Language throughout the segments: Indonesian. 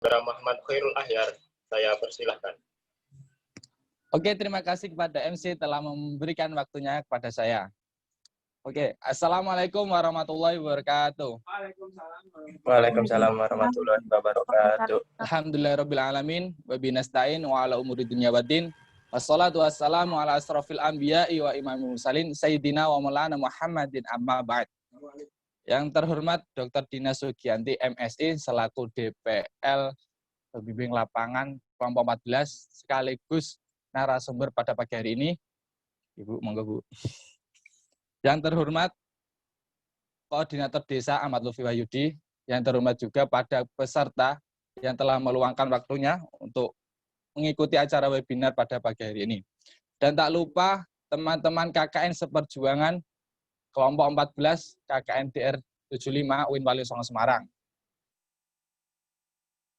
Saudara Muhammad Khairul Ahyar, saya persilahkan. Oke, terima kasih kepada MC telah memberikan waktunya kepada saya. Oke, Assalamualaikum warahmatullahi wabarakatuh. Waalaikumsalam warahmatullahi wabarakatuh. Alhamdulillahirrabbilalamin, wabinasta'in wa ala umuri dunya waddin. Wassalatu wassalamu ala asrafil anbiya'i wa imamul mursalin, Sayyidina wa maulana Muhammadin amma ba'd. Yang terhormat Dr. Dina Sugianti, MSI, selaku DPL Pembimbing Lapangan kelompok 14, sekaligus narasumber pada pagi hari ini. Ibu, monggo Bu. Yang terhormat Koordinator Desa Ahmad Lufi Wahyudi, yang terhormat juga pada peserta yang telah meluangkan waktunya untuk mengikuti acara webinar pada pagi hari ini. Dan tak lupa teman-teman KKN seperjuangan kelompok 14 KKN DR 75 UIN Wali Songo Semarang.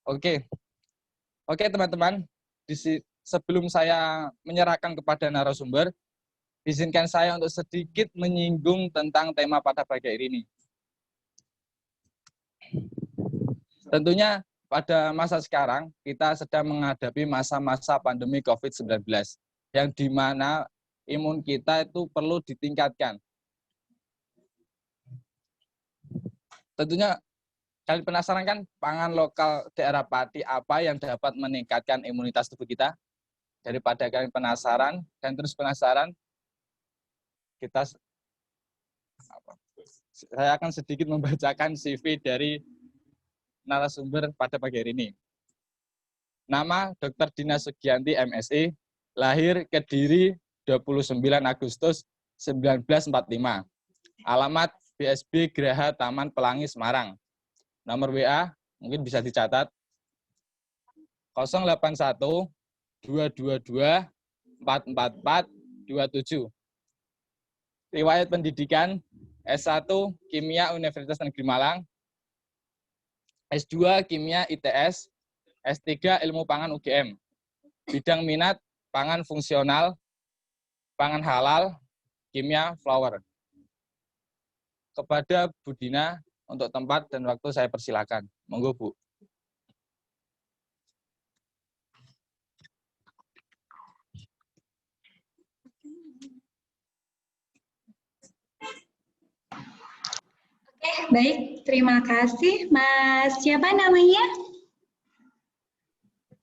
Oke teman-teman, sebelum saya menyerahkan kepada narasumber, izinkan saya untuk sedikit menyinggung tentang tema pada pagi hari ini. Tentunya pada masa sekarang kita sedang menghadapi masa-masa pandemi COVID-19 yang dimana imun kita itu perlu ditingkatkan. Tentunya kalian penasaran kan, pangan lokal daerah Pati apa yang dapat meningkatkan imunitas tubuh kita? Daripada kalian penasaran dan terus penasaran, saya akan sedikit membacakan CV dari narasumber pada pagi hari ini. Nama Dr. Dina Sugianti, MSI, lahir Kediri 29 Agustus 1945. Alamat BSB Geraha Taman Pelangi, Semarang. Nomor WA mungkin bisa dicatat 081 222 444 27. Riwayat pendidikan S1 Kimia Universitas Negeri Malang, S2 Kimia ITS, S3 Ilmu Pangan UGM. Bidang minat pangan fungsional, pangan halal, kimia flower. Kepada Bu Dina untuk tempat dan waktu saya persilakan. Monggo Bu. Oke, baik. Terima kasih. Mas, siapa namanya?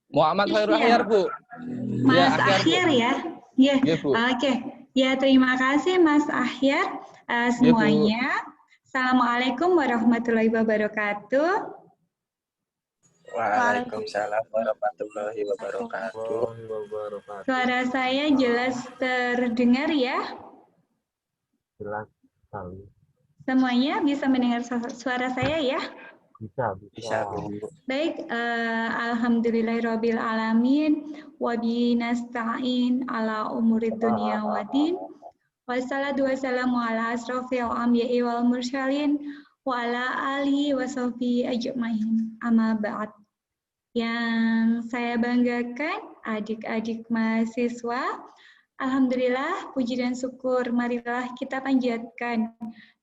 Muhammad Khairul Ahyar, Bu. Mas ya, Ahyar ya? Ya, Bu. Oke. Ya, terima kasih Mas Ahyar semuanya. Ya, Assalamualaikum warahmatullahi wabarakatuh. Waalaikumsalam warahmatullahi wabarakatuh. Suara saya jelas terdengar ya? Jelas sekali. Semuanya bisa mendengar suara saya ya? Bisa Bu. Baik, alhamdulillahirabbil alamin wa bihi nasta'in ala umurid dunya waddin. Wassalatu wassalamu ala asrofil anbiya'i wal mursalin wa ala alihi wa sahbihi ajmain. Amma ba'd. Yang saya banggakan adik-adik mahasiswa, alhamdulillah puji dan syukur marilah kita panjatkan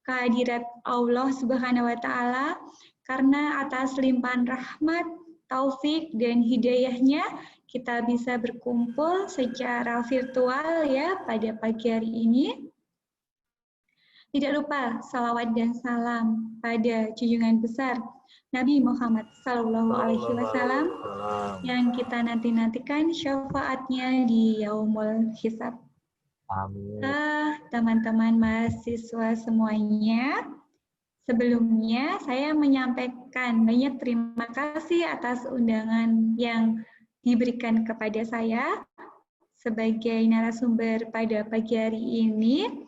kehadirat Allah Subhanahu wa taala karena atas limpahan rahmat, taufik dan hidayahnya kita bisa berkumpul secara virtual ya pada pagi hari ini. Tidak lupa salawat dan salam pada junjungan besar Nabi Muhammad SAW yang kita nanti-nantikan syafaatnya di yaumul hisab. Amin. Teman-teman mahasiswa semuanya, sebelumnya saya menyampaikan banyak terima kasih atas undangan yang diberikan kepada saya sebagai narasumber pada pagi hari ini.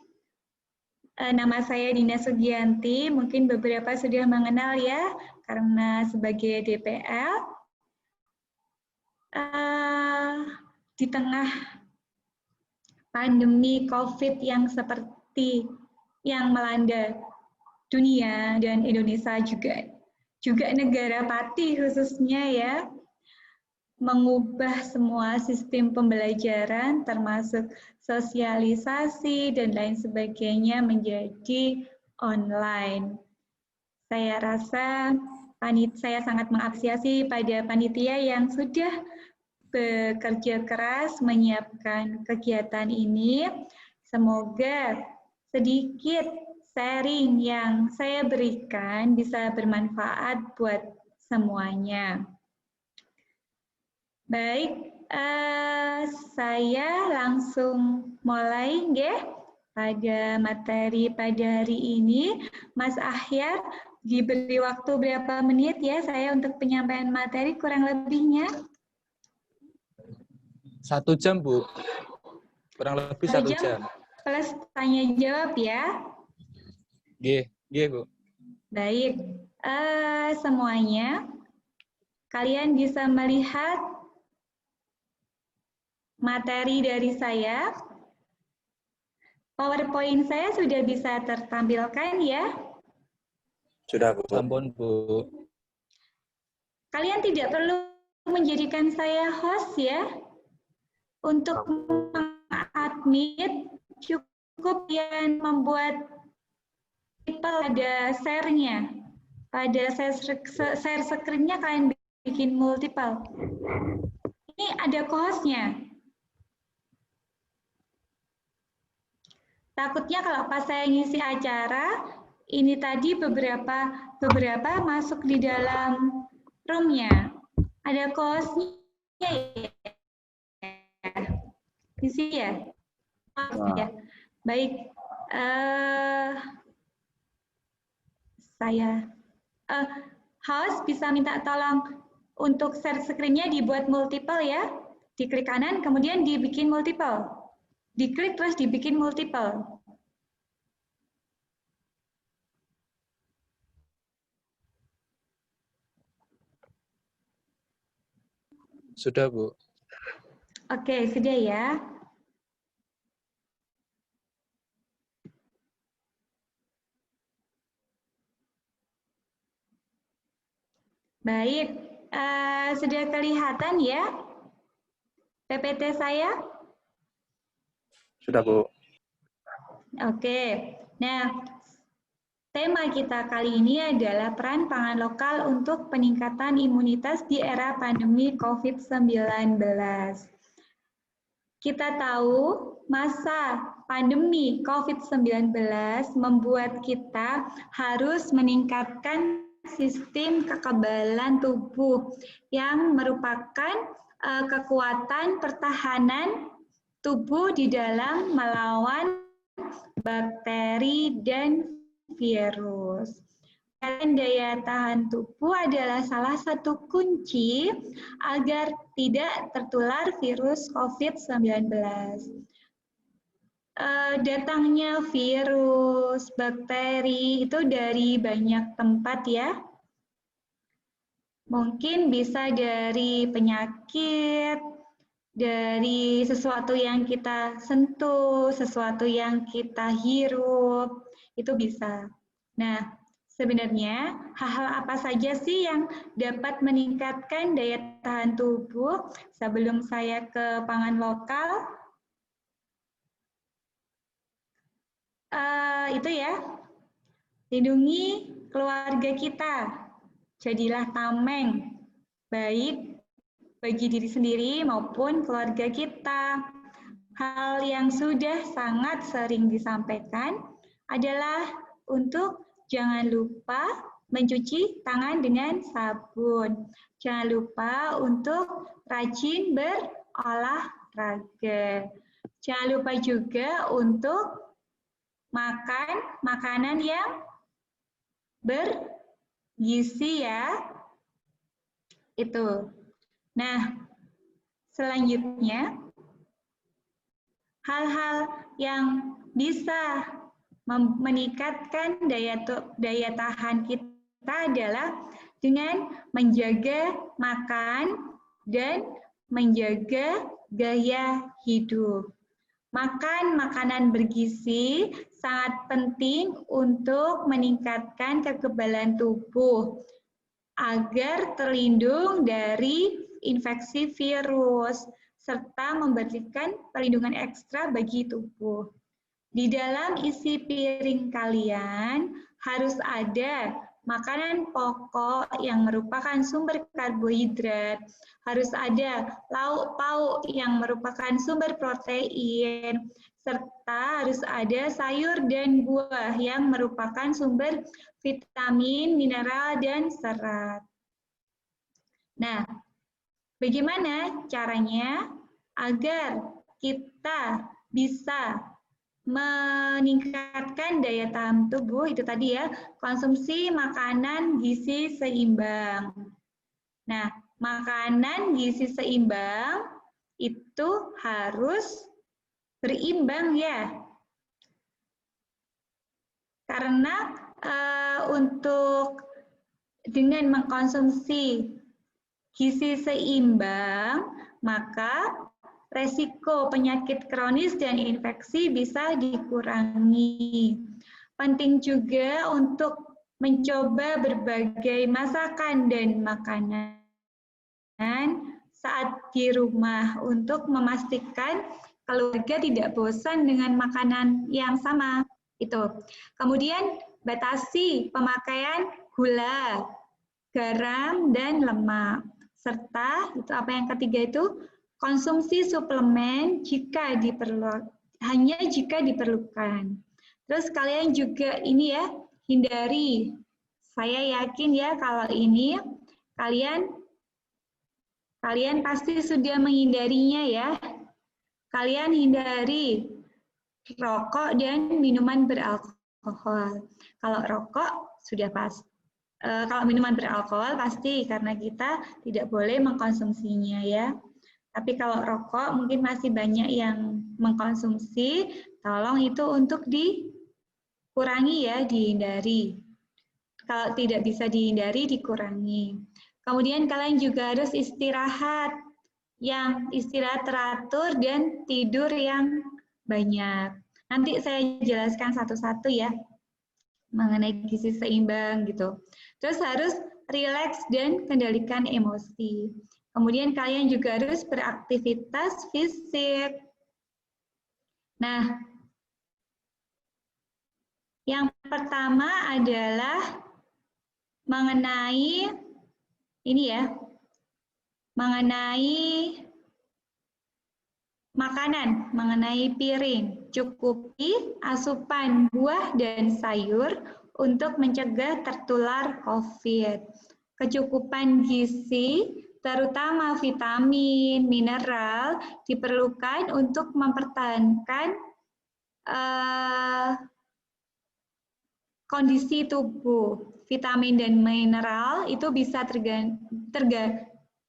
Nama saya Dina Sugianti, mungkin beberapa sudah mengenal ya, karena sebagai DPL. Di tengah pandemi COVID yang seperti yang melanda dunia dan Indonesia juga negara Pati khususnya ya, mengubah semua sistem pembelajaran termasuk sosialisasi dan lain sebagainya menjadi online. Saya rasa saya sangat mengapresiasi pada panitia yang sudah bekerja keras menyiapkan kegiatan ini. Semoga sedikit sharing yang saya berikan bisa bermanfaat buat semuanya. Baik, saya langsung mulai nggih pada materi pada hari ini. Mas Ahyar, diberi waktu berapa menit ya saya untuk penyampaian materi kurang lebihnya? 1 jam, Bu. Kurang lebih 1 jam. Plus tanya jawab ya. Nggih, Bu. Baik, semuanya kalian bisa melihat materi dari saya. PowerPoint saya sudah bisa tertampilkan ya. Sudah, Bu. Sampun, Bu. Kalian tidak perlu menjadikan saya host ya. Untuk mengadmit cukup yang membuat pada share-nya. Pada share screen-nya kalian bikin multiple. Ini ada co-host-nya. Takutnya kalau pas saya ngisi acara, ini tadi beberapa masuk di dalam room-nya. Ada co-host-nya ya? Isi ya? Ya. Baik. Saya host bisa minta tolong untuk share screen-nya dibuat multiple ya. Diklik kanan, kemudian dibikin multiple. Diklik terus dibikin multiple. Sudah, Bu. Oke, sudah ya. Baik, sudah kelihatan ya PPT saya? Sudah, Bu. Oke, nah tema kita kali ini adalah peran pangan lokal untuk peningkatan imunitas di era pandemi COVID-19. Kita tahu masa pandemi COVID-19 membuat kita harus meningkatkan sistem kekebalan tubuh yang merupakan kekuatan pertahanan tubuh di dalam melawan bakteri dan virus. Dan daya tahan tubuh adalah salah satu kunci agar tidak tertular virus COVID-19. Datangnya virus, bakteri itu dari banyak tempat ya. Mungkin bisa dari penyakit, dari sesuatu yang kita sentuh, sesuatu yang kita hirup, itu bisa. Nah, sebenarnya hal-hal apa saja sih yang dapat meningkatkan daya tahan tubuh? Sebelum saya ke pangan lokal, itu ya, lindungi keluarga kita, jadilah tameng, baik bagi diri sendiri maupun keluarga kita. Hal yang sudah sangat sering disampaikan adalah untuk jangan lupa mencuci tangan dengan sabun. Jangan lupa untuk rajin berolahraga. Jangan lupa juga untuk makan makanan yang bergizi ya. Itu. Nah, selanjutnya hal-hal yang bisa meningkatkan daya tahan kita adalah dengan menjaga makan dan menjaga gaya hidup. Makan makanan bergizi sangat penting untuk meningkatkan kekebalan tubuh agar terlindung dari infeksi virus serta memberikan perlindungan ekstra bagi tubuh. Di dalam isi piring kalian harus ada makanan pokok yang merupakan sumber karbohidrat, harus ada lauk pauk yang merupakan sumber protein, serta harus ada sayur dan buah yang merupakan sumber vitamin, mineral, dan serat. Nah, bagaimana caranya agar kita bisa meningkatkan daya tahan tubuh? Itu tadi ya, konsumsi makanan gizi seimbang. Nah, makanan gizi seimbang itu harus berimbang ya. Karena untuk dengan mengkonsumsi gizi seimbang, maka resiko penyakit kronis dan infeksi bisa dikurangi. Penting juga untuk mencoba berbagai masakan dan makanan saat di rumah untuk memastikan keluarga tidak bosan dengan makanan yang sama. Itu. Kemudian batasi pemakaian gula, garam, dan lemak. Serta itu apa yang ketiga itu? Konsumsi suplemen hanya jika diperlukan. Terus kalian juga ini ya, hindari. Saya yakin ya kalau ini kalian pasti sudah menghindarinya ya. Kalian hindari rokok dan minuman beralkohol. Kalau rokok sudah pasti. Kalau minuman beralkohol pasti karena kita tidak boleh mengkonsumsinya ya. Tapi kalau rokok mungkin masih banyak yang mengkonsumsi, tolong itu untuk dikurangi ya, dihindari. Kalau tidak bisa dihindari, dikurangi. Kemudian kalian juga harus istirahat teratur dan tidur yang banyak. Nanti saya jelaskan satu-satu ya mengenai gizi seimbang gitu. Terus harus rileks dan kendalikan emosi. Kemudian kalian juga harus beraktivitas fisik. Nah, yang pertama adalah mengenai ini ya, mengenai makanan, mengenai piring. Cukupi asupan buah dan sayur untuk mencegah tertular COVID. Kecukupan gizi, terutama vitamin, mineral, diperlukan untuk mempertahankan kondisi tubuh. Vitamin dan mineral itu bisa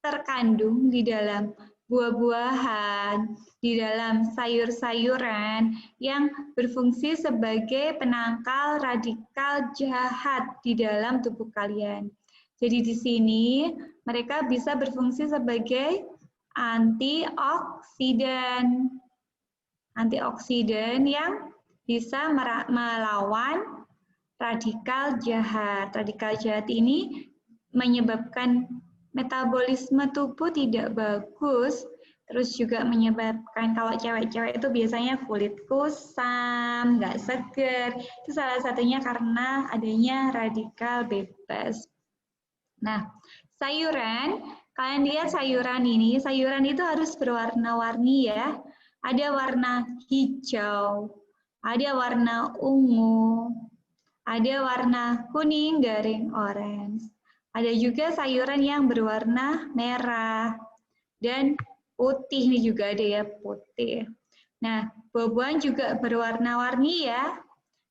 terkandung di dalam buah-buahan, di dalam sayur-sayuran yang berfungsi sebagai penangkal radikal jahat di dalam tubuh kalian. Jadi di sini mereka bisa berfungsi sebagai antioksidan. Antioksidan yang bisa melawan radikal jahat. Radikal jahat ini menyebabkan metabolisme tubuh tidak bagus, terus juga menyebabkan kalau cewek-cewek itu biasanya kulit kusam, nggak seger. Itu salah satunya karena adanya radikal bebas. Nah, sayuran, kalian lihat sayuran ini, sayuran itu harus berwarna-warni ya. Ada warna hijau, ada warna ungu, ada warna kuning garing orange. Ada juga sayuran yang berwarna merah dan putih, ini juga ada ya putih. Nah, buah-buahan juga berwarna-warni ya.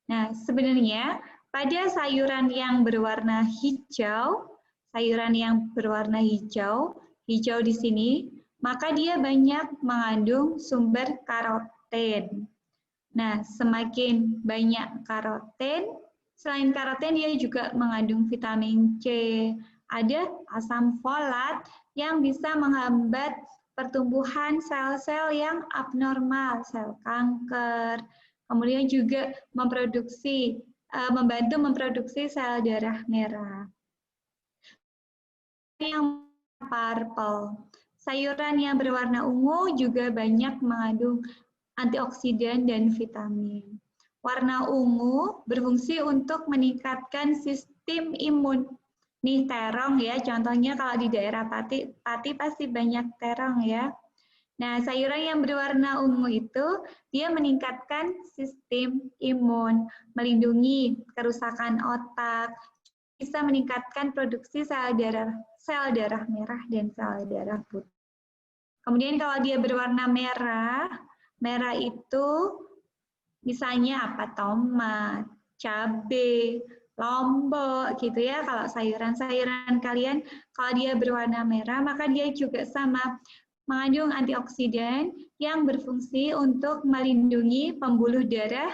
Nah, sebenarnya pada sayuran yang berwarna hijau, hijau di sini, maka dia banyak mengandung sumber karoten. Nah, semakin banyak karoten, selain karoten dia juga mengandung vitamin C. Ada asam folat yang bisa menghambat pertumbuhan sel-sel yang abnormal, sel kanker. Kemudian juga membantu memproduksi sel darah merah. Yang purple, sayuran yang berwarna ungu juga banyak mengandung antioksidan dan vitamin. Warna ungu berfungsi untuk meningkatkan sistem imun. Nih terong ya, contohnya kalau di daerah Pati pasti banyak terong ya. Nah, sayuran yang berwarna ungu itu dia meningkatkan sistem imun, melindungi kerusakan otak, bisa meningkatkan produksi sel darah merah dan sel darah putih. Kemudian kalau dia berwarna merah, merah itu misalnya apa? Tomat, cabai, lombok gitu ya. Kalau sayuran-sayuran kalian kalau dia berwarna merah maka dia juga sama mengandung antioksidan yang berfungsi untuk melindungi pembuluh darah,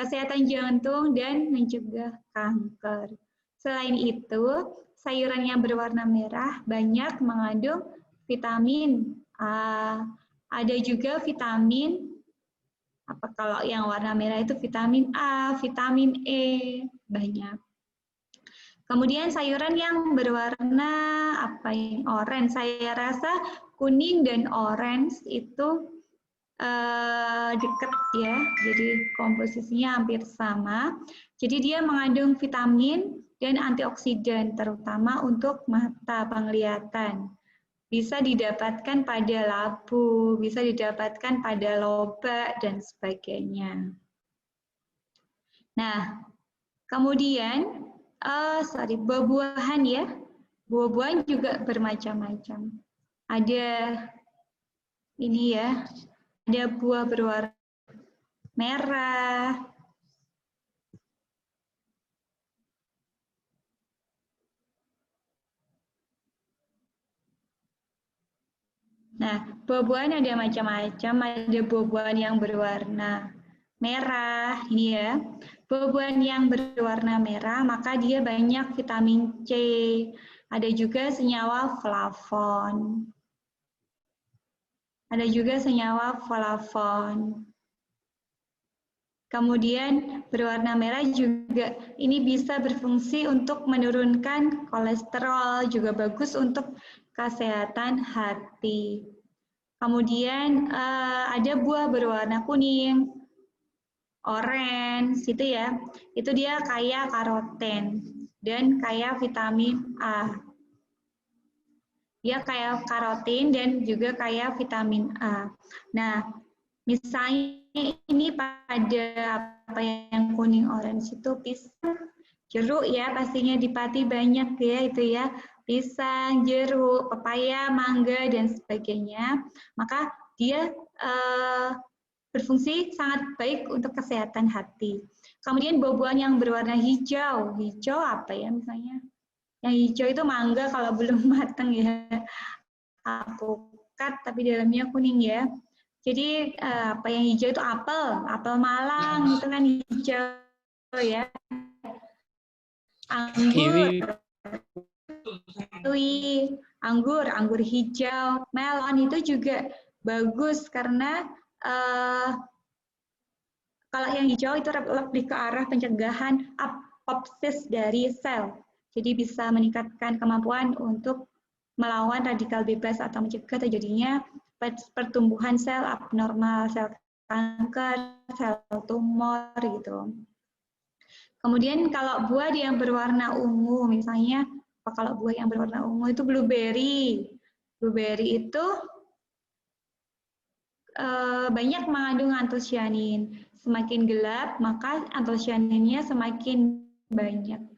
kesehatan jantung, dan mencegah kanker. Selain itu, sayuran yang berwarna merah banyak mengandung vitamin A. Ada juga vitamin, apa kalau yang warna merah itu vitamin A, vitamin E, banyak. Kemudian sayuran yang berwarna orange, saya rasa kuning dan orange itu dekat ya, jadi komposisinya hampir sama. Jadi dia mengandung vitamin dan antioksidan, terutama untuk mata, penglihatan. Bisa didapatkan pada labu, bisa didapatkan pada lobak, dan sebagainya. Nah, kemudian buah-buahan ya. Buah-buahan juga bermacam-macam. Ada ini ya, ada buah berwarna merah. Nah, buah-buahan ada macam-macam, ada buah-buahan yang berwarna merah, ini ya. Buah-buahan yang berwarna merah, maka dia banyak vitamin C. Ada juga senyawa flavon. Ada juga senyawa flavon. Kemudian berwarna merah juga ini bisa berfungsi untuk menurunkan kolesterol, juga bagus untuk kesehatan hati. Kemudian ada buah berwarna kuning, orange gitu ya, itu dia kaya karoten dan kaya vitamin A. Dia kaya karotin dan juga kaya vitamin A. Nah, misalnya ini pada apa yang kuning orange itu pisang, jeruk ya, pastinya di Pati banyak ya itu ya, pisang, jeruk, pepaya, mangga dan sebagainya. Maka dia berfungsi sangat baik untuk kesehatan hati. Kemudian buah-buahan yang berwarna hijau. Hijau apa ya misalnya? Yang hijau itu mangga kalau belum matang ya. Alpukat tapi dalamnya kuning ya. Jadi apa yang hijau itu apel Malang itu kan hijau ya. Anggur hijau, melon itu juga bagus karena kalau yang hijau itu lebih ke arah pencegahan apoptosis dari sel. Jadi bisa meningkatkan kemampuan untuk melawan radikal bebas atau mencegah terjadinya pertumbuhan sel abnormal, sel kanker, sel tumor gitu. Kemudian kalau buah yang berwarna ungu, misalnya kalau buah yang berwarna ungu itu blueberry. Blueberry itu banyak mengandung antosianin. Semakin gelap, maka antosianinnya semakin banyak.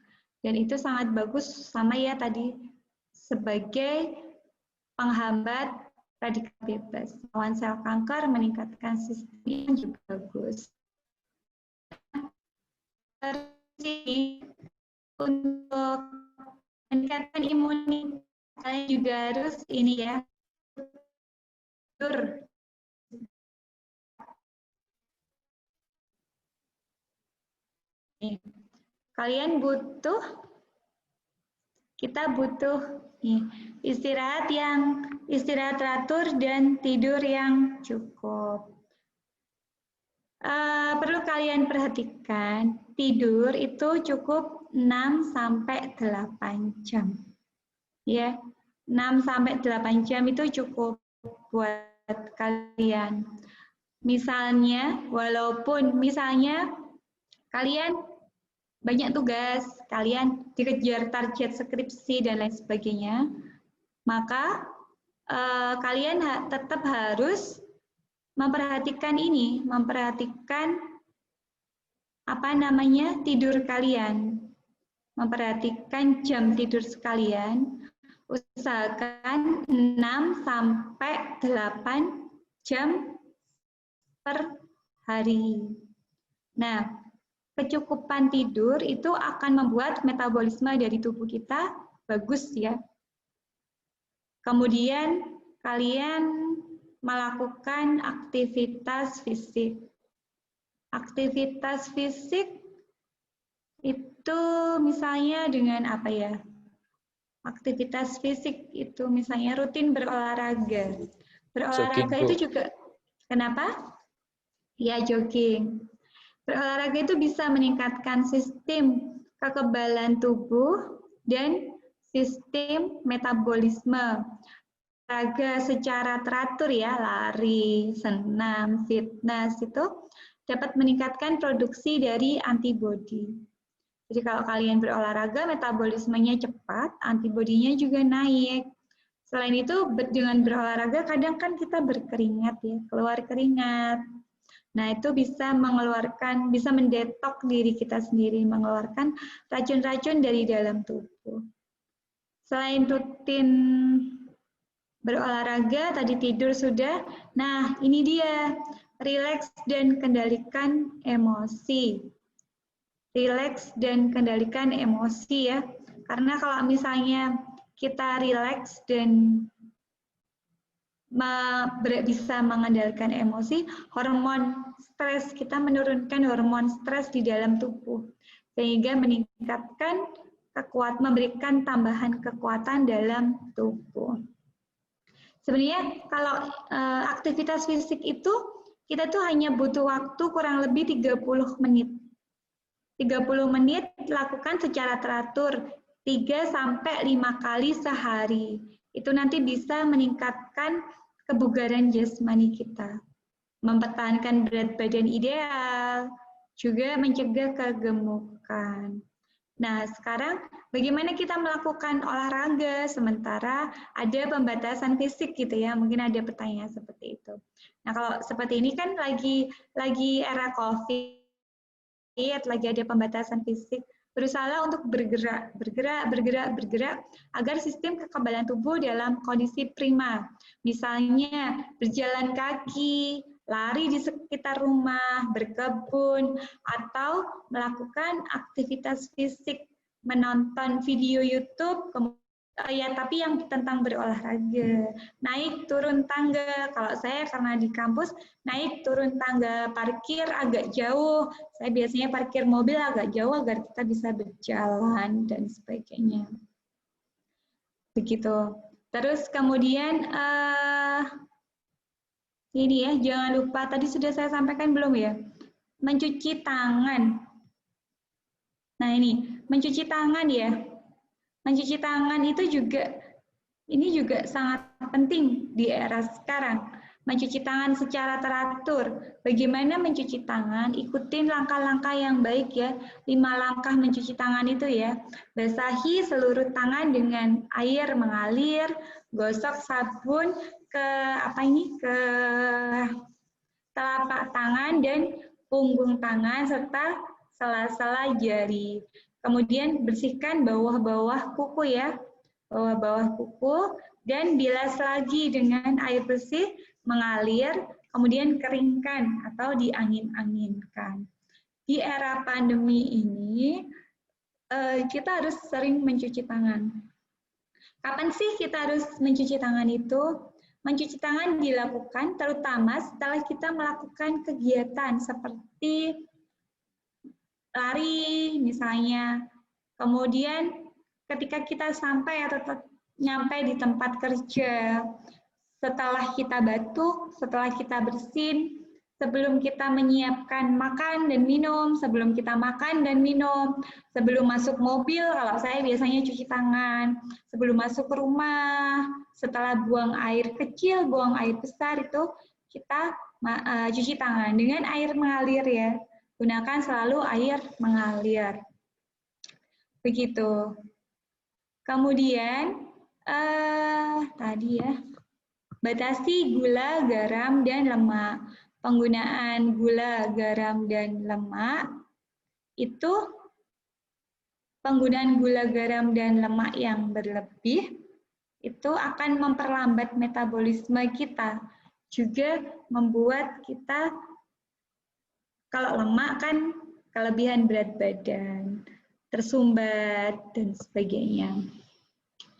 Dan itu sangat bagus sama ya tadi sebagai penghambat radikal bebas. Melawan sel kanker, meningkatkan sistem juga bagus. Untuk meningkatkan imunitas, kalian juga harus ini ya, tidur. Kalian kita butuh istirahat teratur dan tidur yang cukup. Perlu kalian perhatikan, tidur itu cukup 6-8 jam. Ya, 6-8 jam itu cukup buat kalian. Misalnya, walaupun misalnya kalian banyak tugas, kalian dikejar target skripsi dan lain sebagainya, maka kalian tetap harus memperhatikan tidur kalian, memperhatikan jam tidur sekalian, usahakan 6 sampai 8 jam per hari. Nah, kecukupan tidur itu akan membuat metabolisme dari tubuh kita bagus ya. Kemudian kalian melakukan aktivitas fisik. Aktivitas fisik itu misalnya dengan apa ya? Aktivitas fisik itu misalnya rutin berolahraga. Berolahraga itu juga, kenapa? Ya, jogging. Berolahraga itu bisa meningkatkan sistem kekebalan tubuh dan sistem metabolisme. Olahraga secara teratur ya, lari, senam, fitness itu dapat meningkatkan produksi dari antibodi. Jadi kalau kalian berolahraga, metabolismenya cepat, antibodinya juga naik. Selain itu, dengan berolahraga kadang kan kita berkeringat ya, keluar keringat. Nah, itu bisa bisa mendetok diri kita sendiri, mengeluarkan racun-racun dari dalam tubuh. Selain rutin berolahraga, tadi tidur sudah. Nah, ini dia, rileks dan kendalikan emosi. Rileks dan kendalikan emosi ya. Karena kalau misalnya kita rileks dan bisa mengendalikan emosi, hormon stres, kita menurunkan hormon stres di dalam tubuh. Sehingga meningkatkan memberikan tambahan kekuatan dalam tubuh. Sebenarnya kalau aktivitas fisik itu, kita tuh hanya butuh waktu kurang lebih 30 menit. 30 menit lakukan secara teratur 3-5 kali sehari. Itu nanti bisa meningkatkan kebugaran jasmani kita, mempertahankan berat badan ideal, juga mencegah kegemukan. Nah, sekarang bagaimana kita melakukan olahraga sementara ada pembatasan fisik gitu ya? Mungkin ada pertanyaan seperti itu. Nah, kalau seperti ini kan lagi era COVID, lagi ada pembatasan fisik, berusaha untuk bergerak agar sistem kekebalan tubuh dalam kondisi prima. Misalnya berjalan kaki, lari di sekitar rumah, berkebun, atau melakukan aktivitas fisik, menonton video YouTube, tapi yang tentang berolahraga, naik turun tangga. Kalau saya karena di kampus naik turun tangga, parkir agak jauh. Saya biasanya parkir mobil agak jauh agar kita bisa berjalan dan sebagainya. Begitu. Terus kemudian ini ya, jangan lupa tadi sudah saya sampaikan belum ya? Mencuci tangan. Nah ini, mencuci tangan ya. Mencuci tangan itu juga sangat penting di era sekarang. Mencuci tangan secara teratur. Bagaimana mencuci tangan? Ikutin langkah-langkah yang baik ya. 5 langkah mencuci tangan itu ya. Basahi seluruh tangan dengan air mengalir, gosok sabun ke telapak tangan dan punggung tangan serta sela-sela jari. Kemudian bersihkan bawah-bawah kuku ya, bawah-bawah kuku, dan bilas lagi dengan air bersih mengalir, kemudian keringkan atau diangin-anginkan. Di era pandemi ini, kita harus sering mencuci tangan. Kapan sih kita harus mencuci tangan itu? Mencuci tangan dilakukan terutama setelah kita melakukan kegiatan seperti lari misalnya, kemudian ketika kita sampai atau nyampe di tempat kerja, setelah kita batuk, setelah kita bersin, sebelum kita menyiapkan makan dan minum, sebelum kita makan dan minum, sebelum masuk mobil, kalau saya biasanya cuci tangan, sebelum masuk ke rumah, setelah buang air kecil, buang air besar itu kita cuci tangan dengan air mengalir ya. Gunakan selalu air mengalir. Begitu. Kemudian tadi ya, batasi gula, garam, dan lemak. Penggunaan gula, garam, dan lemak itu penggunaan gula, garam, dan lemak yang berlebih itu akan memperlambat metabolisme kita. Juga membuat kita, kalau lemak kan kelebihan berat badan, tersumbat, dan sebagainya.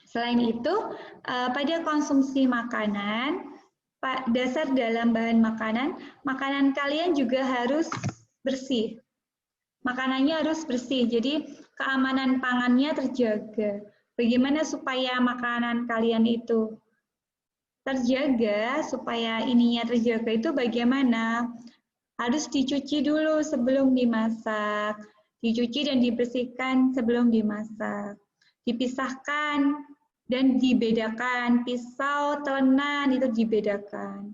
Selain itu, pada konsumsi makanan, dasar dalam bahan makanan, makanan kalian juga harus bersih. Makanannya harus bersih, jadi keamanan pangannya terjaga. Bagaimana supaya makanan kalian itu terjaga, supaya ininya terjaga itu bagaimana? Harus dicuci dulu sebelum dimasak, dicuci dan dibersihkan sebelum dimasak, dipisahkan dan dibedakan, pisau, telenan itu dibedakan.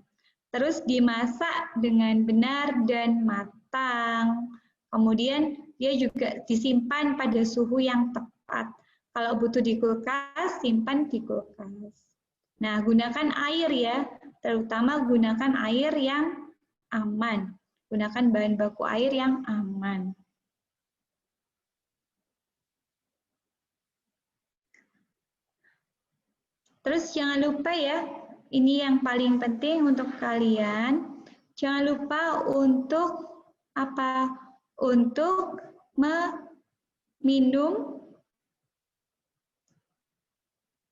Terus dimasak dengan benar dan matang. Kemudian dia juga disimpan pada suhu yang tepat. Kalau butuh di kulkas, simpan di kulkas. Nah, gunakan air ya, terutama gunakan air yang aman. Gunakan bahan baku air yang aman. Terus jangan lupa ya, ini yang paling penting untuk kalian. Jangan lupa untuk apa? Untuk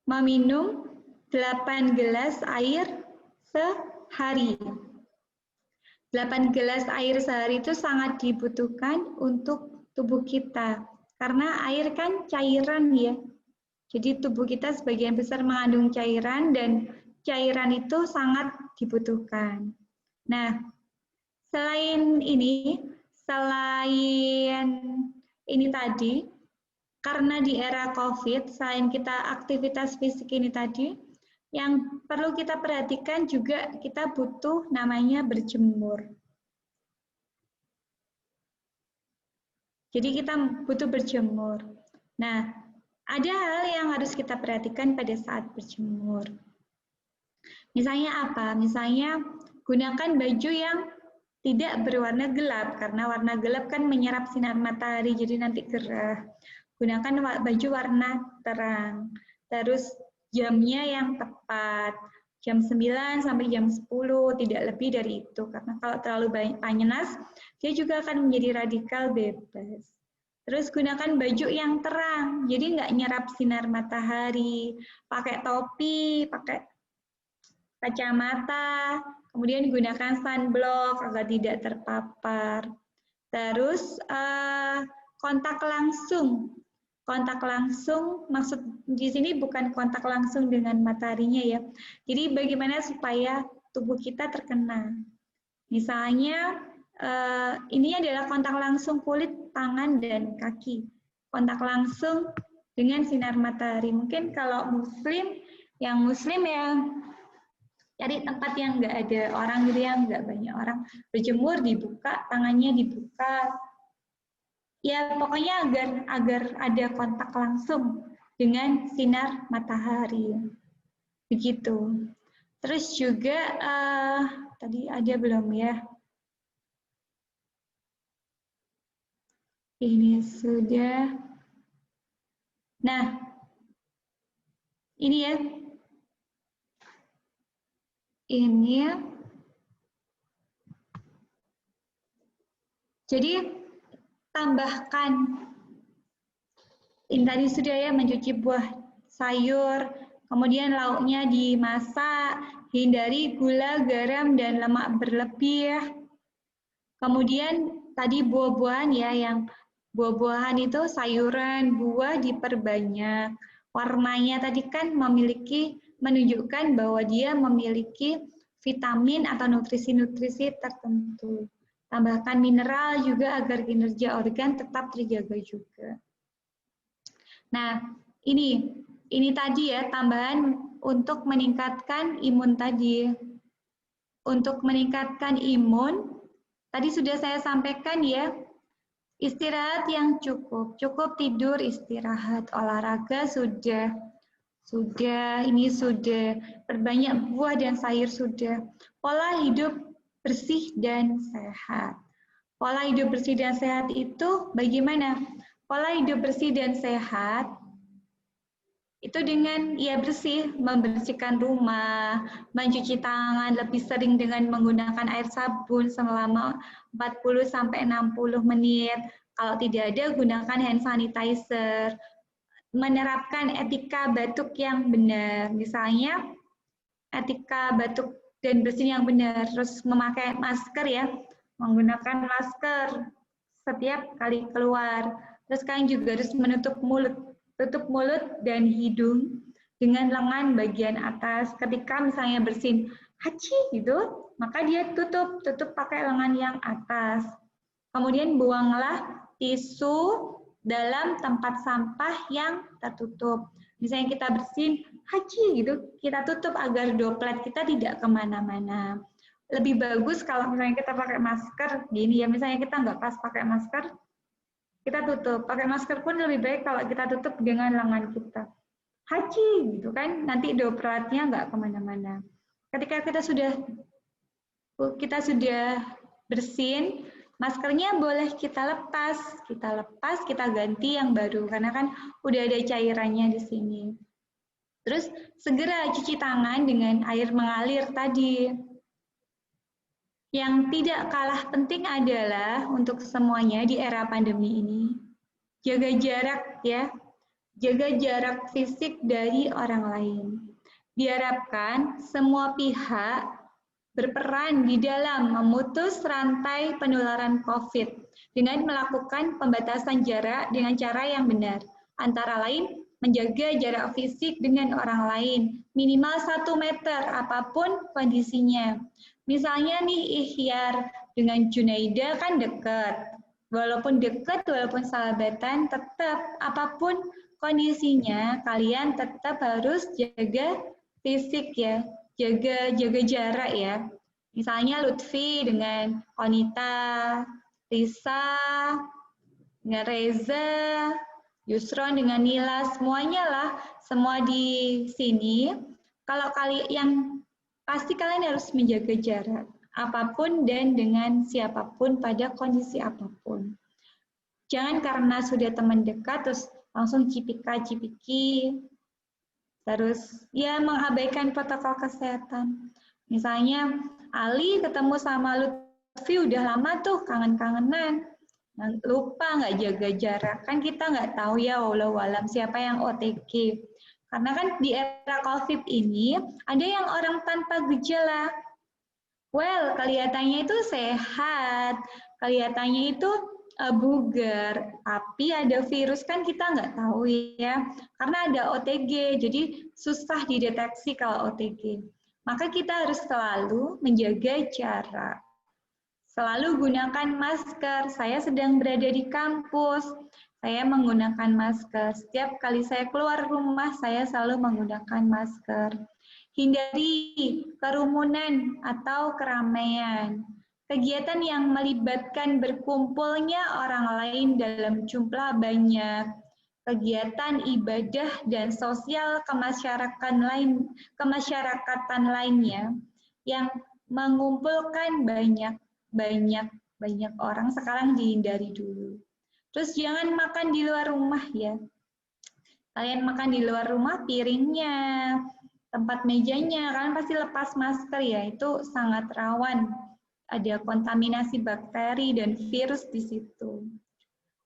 meminum 8 gelas air sehari. 8 gelas air sehari itu sangat dibutuhkan untuk tubuh kita. Karena air kan cairan ya. Jadi tubuh kita sebagian besar mengandung cairan dan cairan itu sangat dibutuhkan. Nah, selain ini tadi, karena di era COVID, selain kita aktivitas fisik ini tadi, yang perlu kita perhatikan juga kita butuh namanya berjemur. Jadi kita butuh berjemur. Nah, ada hal yang harus kita perhatikan pada saat berjemur. Misalnya apa? Misalnya gunakan baju yang tidak berwarna gelap, karena warna gelap kan menyerap sinar matahari, jadi nanti gerah. Gunakan baju warna terang. Terus jamnya yang tepat. Jam 9 sampai jam 10, tidak lebih dari itu. Karena kalau terlalu panas, dia juga akan menjadi radikal bebas. Terus gunakan baju yang terang, jadi nggak nyerap sinar matahari. Pakai topi, pakai kacamata, kemudian gunakan sunblock agar tidak terpapar. Terus kontak langsung. Kontak langsung, maksud di sini bukan kontak langsung dengan mataharinya ya. Jadi bagaimana supaya tubuh kita terkena. Misalnya ini adalah kontak langsung kulit, tangan, dan kaki. Kontak langsung dengan sinar matahari. Mungkin kalau muslim ya cari tempat yang nggak ada orang gitu ya, nggak banyak orang. Berjemur, dibuka, tangannya dibuka. Ya pokoknya agar ada kontak langsung dengan sinar matahari. Begitu. Terus juga tadi ada belum ya? Ini sudah. Nah, ini ya. Ini ya. Jadi tambahkan, ini tadi sudah ya, mencuci buah sayur, kemudian lauknya dimasak, hindari gula, garam, dan lemak berlebih ya. Kemudian tadi buah-buahan ya, yang buah-buahan itu sayuran, buah diperbanyak. Warnanya tadi kan menunjukkan bahwa dia memiliki vitamin atau nutrisi-nutrisi tertentu. Tambahkan mineral juga agar kinerja organ tetap terjaga juga. Nah, ini tadi ya tambahan untuk meningkatkan imun tadi. Untuk meningkatkan imun, tadi sudah saya sampaikan ya, Istirahat yang cukup tidur, istirahat, olahraga sudah, ini sudah, perbanyak buah dan sayur sudah. Pola hidup bersih dan sehat. Pola hidup bersih dan sehat itu bagaimana? Pola hidup bersih dan sehat itu dengan bersih, membersihkan rumah, mencuci tangan lebih sering dengan menggunakan air sabun selama 40-60 menit. Kalau tidak ada, gunakan hand sanitizer. Menerapkan etika batuk yang benar. Misalnya, etika batuk dan bersin yang benar. Terus memakai masker ya, menggunakan masker setiap kali keluar. Terus kalian juga harus tutup mulut dan hidung dengan lengan bagian atas. Ketika misalnya bersin haci gitu, maka dia tutup pakai lengan yang atas. Kemudian buanglah tisu dalam tempat sampah yang tertutup. Misalnya kita bersin haci gitu, kita tutup agar droplet kita tidak kemana-mana. Lebih bagus kalau misalnya kita pakai masker gini ya, misalnya kita nggak pas pakai masker, kita tutup. Pakai masker pun lebih baik kalau kita tutup dengan lengan kita. Haci gitu kan, nanti dropletnya nggak kemana-mana. Ketika kita sudah bersin, maskernya boleh kita lepas, kita ganti yang baru karena kan udah ada cairannya di sini. Terus segera cuci tangan dengan air mengalir tadi. Yang tidak kalah penting adalah untuk semuanya di era pandemi ini, jaga jarak ya, jaga jarak fisik dari orang lain. Diharapkan semua pihak berperan di dalam memutus rantai penularan COVID dengan melakukan pembatasan jarak dengan cara yang benar. Antara lain, menjaga jarak fisik dengan orang lain, minimal 1 meter apapun kondisinya. Misalnya nih Ikhtiar dengan Junaida kan dekat. Walaupun dekat, walaupun sahabatan, tetap apapun kondisinya, kalian tetap harus jaga fisik ya. Jaga jarak ya. Misalnya Lutfi dengan Konita, Risa dengan Reza, Yusron dengan Nila, semuanya lah, semua di sini. Kalau kalian pasti kalian harus menjaga jarak apapun dan dengan siapapun pada kondisi apapun. Jangan karena sudah teman dekat terus langsung cipika-cipiki, terus ya mengabaikan protokol kesehatan. Misalnya Ali ketemu sama Lutfi udah lama tuh kangen-kangenan, lupa nggak jaga jarak, kan kita nggak tahu ya wallahu alam siapa yang OTG. Karena kan di era COVID ini ada yang orang tanpa gejala. Well, kelihatannya itu sehat, kelihatannya itu bugar, tapi ada virus kan kita nggak tahu ya. Karena ada OTG, jadi susah dideteksi kalau OTG. Maka kita harus selalu menjaga jarak. Selalu gunakan masker. Saya sedang berada di kampus. Saya menggunakan masker. Setiap kali saya keluar rumah, saya selalu menggunakan masker. Hindari kerumunan atau keramaian. Kegiatan yang melibatkan berkumpulnya orang lain dalam jumlah banyak. Kegiatan ibadah dan sosial kemasyarakatan lainnya yang mengumpulkan banyak orang sekarang dihindari dulu. Terus jangan makan di luar rumah ya. Kalian makan di luar rumah, piringnya, tempat mejanya, kalian pasti lepas masker ya. Itu sangat rawan. Ada kontaminasi bakteri dan virus di situ.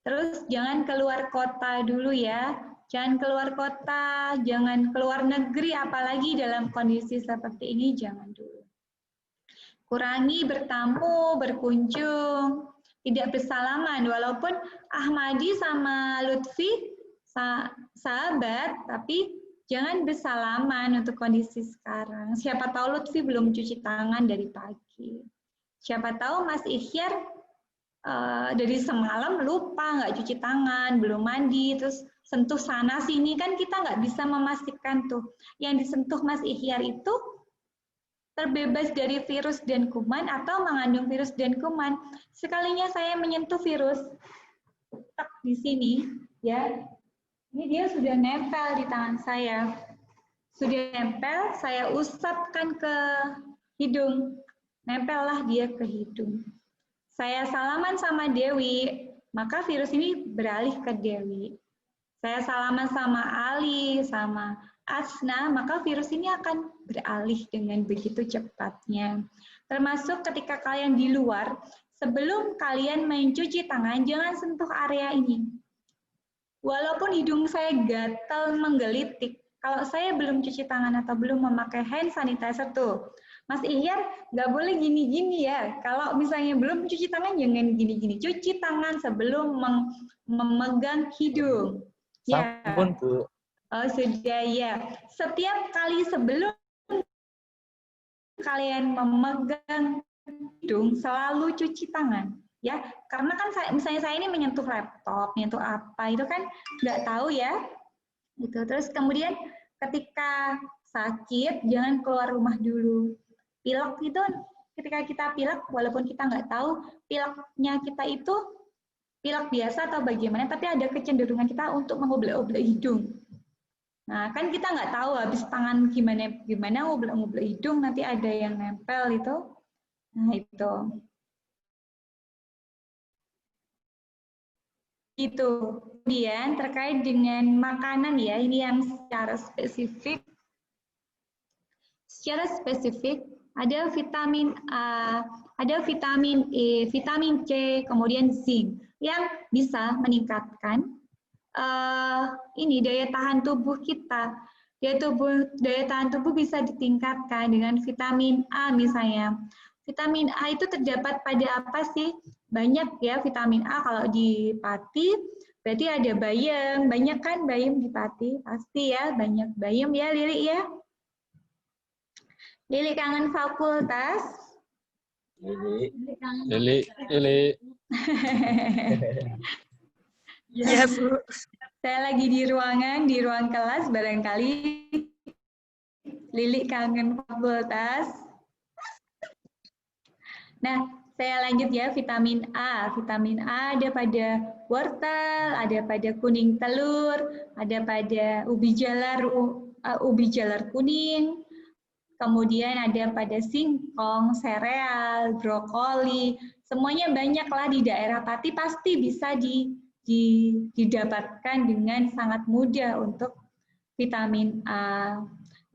Terus jangan keluar kota dulu ya. Jangan keluar kota, jangan keluar negeri, apalagi dalam kondisi seperti ini, jangan dulu. Kurangi bertamu, berkunjung, tidak bersalaman. Walaupun Ahmadi sama Lutfi sahabat, tapi jangan bersalaman untuk kondisi sekarang. Siapa tahu Lutfi belum cuci tangan dari pagi. Siapa tahu Mas Ikhtiar dari semalam lupa nggak cuci tangan, belum mandi, terus sentuh sana sini, kan kita nggak bisa memastikan tuh. Yang disentuh Mas Ikhtiar itu terbebas dari virus dan kuman atau mengandung virus dan kuman. Sekalinya saya menyentuh virus, di sini, ya. Ini dia sudah nempel di tangan saya. Sudah nempel, saya usapkan ke hidung. Nempellah dia ke hidung. Saya salaman sama Dewi, maka virus ini beralih ke Dewi. Saya salaman sama Ali, sama Asna, maka virus ini akan beralih dengan begitu cepatnya. Termasuk ketika kalian di luar, sebelum kalian mencuci tangan, jangan sentuh area ini. Walaupun hidung saya gatal menggelitik, kalau saya belum cuci tangan atau belum memakai hand sanitizer tuh, Mas Ihyar nggak boleh gini-gini ya. Kalau misalnya belum cuci tangan, jangan gini-gini. Cuci tangan sebelum memegang hidung. Ya. Sampun, Bu. Oh, sudah ya. Setiap kali sebelum kalian memegang hidung, selalu cuci tangan. Ya, karena kan misalnya saya ini menyentuh laptop, menyentuh apa, itu kan nggak tahu ya. Gitu. Terus kemudian ketika sakit, jangan keluar rumah dulu. Pilek itu, ketika kita pilek, walaupun kita nggak tahu pileknya kita itu pilek biasa atau bagaimana, tapi ada kecenderungan kita untuk mengoblek-oblek hidung. Nah, kan kita nggak tahu habis tangan gimana ngoblek-ngoblek hidung, nanti ada yang nempel itu. Nah, itu. Itu. Kemudian terkait dengan makanan ya, ini yang secara spesifik. Secara spesifik ada vitamin A, ada vitamin E, vitamin C, kemudian zinc yang bisa meningkatkan ini daya tahan tubuh kita. Daya tahan tubuh bisa ditingkatkan dengan vitamin A misalnya. Vitamin A itu terdapat pada apa sih? Banyak ya vitamin A kalau di pati, berarti ada bayam. Banyak kan bayam di pati? Pasti ya, banyak bayam ya Lili ya. Lili kangen fakultas? Lili. Ya, Bu. Saya lagi di ruang kelas, barangkali Lili kangen fakultas. Nah, saya lanjut ya, vitamin A. Vitamin A ada pada wortel, ada pada kuning telur, ada pada ubi jalar kuning, kemudian ada pada singkong, sereal, brokoli, semuanya banyaklah di daerah Pati pasti bisa didapatkan dengan sangat mudah untuk vitamin A.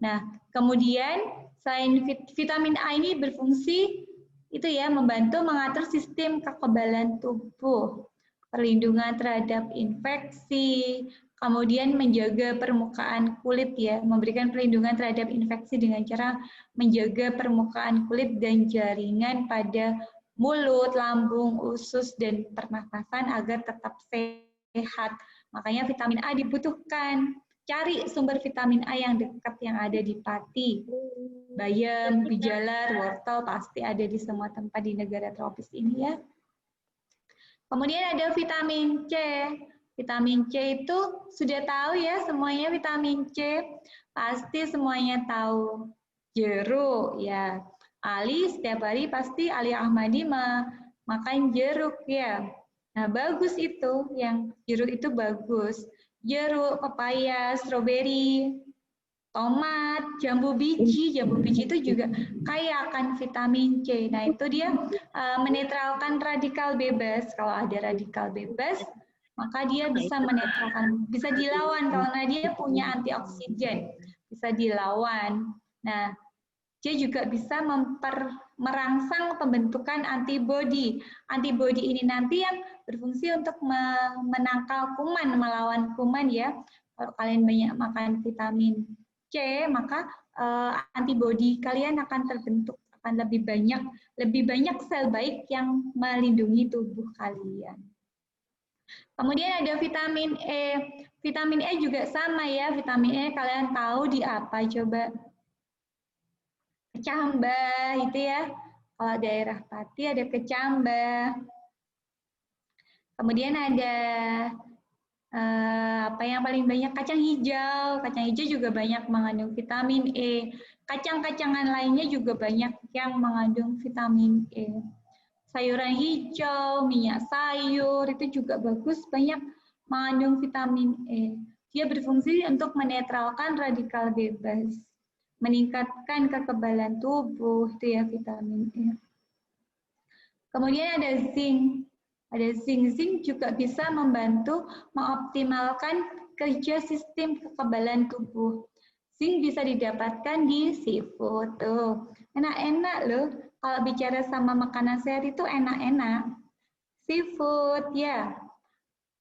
Nah, kemudian selain vitamin A ini berfungsi itu ya membantu mengatur sistem kekebalan tubuh, perlindungan terhadap infeksi, kemudian menjaga permukaan kulit ya, memberikan perlindungan terhadap infeksi dengan cara menjaga permukaan kulit dan jaringan pada mulut, lambung, usus, dan pernafasan agar tetap sehat. Makanya vitamin A dibutuhkan. Cari sumber vitamin A yang dekat yang ada di pati. Bayam, ubi jalar, wortel pasti ada di semua tempat di negara tropis ini ya. Kemudian ada vitamin C. Vitamin C itu sudah tahu ya semuanya vitamin C. Pasti semuanya tahu. Jeruk ya. Ali setiap hari pasti Ali Ahmadi makan jeruk ya. Nah, bagus itu, yang jeruk itu bagus. Jeruk, pepaya, stroberi, tomat, jambu biji itu juga kaya akan vitamin C. Nah, itu dia menetralkan radikal bebas. Kalau ada radikal bebas, maka dia bisa menetralkan, bisa dilawan karena dia punya antioksidan, bisa dilawan. Nah, dia juga bisa merangsang pembentukan antibodi. Antibodi ini nanti yang berfungsi untuk menangkal kuman, melawan kuman ya. Kalau kalian banyak makan vitamin C, maka antibodi kalian akan terbentuk, akan lebih banyak sel baik yang melindungi tubuh kalian. Kemudian ada vitamin E. Vitamin E juga sama ya. Vitamin E kalian tahu di apa coba? Kecambah itu ya. Kalau daerah Pati ada kecambah. Kemudian ada apa yang paling banyak? Kacang hijau. Kacang hijau juga banyak mengandung vitamin E. Kacang-kacangan lainnya juga banyak yang mengandung vitamin E. Sayuran hijau, minyak sayur itu juga bagus, banyak mengandung vitamin E. Dia berfungsi untuk menetralkan radikal bebas, meningkatkan kekebalan tubuh, itu ya vitamin E. Kemudian ada zinc. Ada zinc. Zinc juga bisa membantu mengoptimalkan kerja sistem kekebalan tubuh. Zinc bisa didapatkan di seafood. Tuh, enak-enak loh. Kalau bicara sama makanan sehat itu enak-enak. Seafood, ya.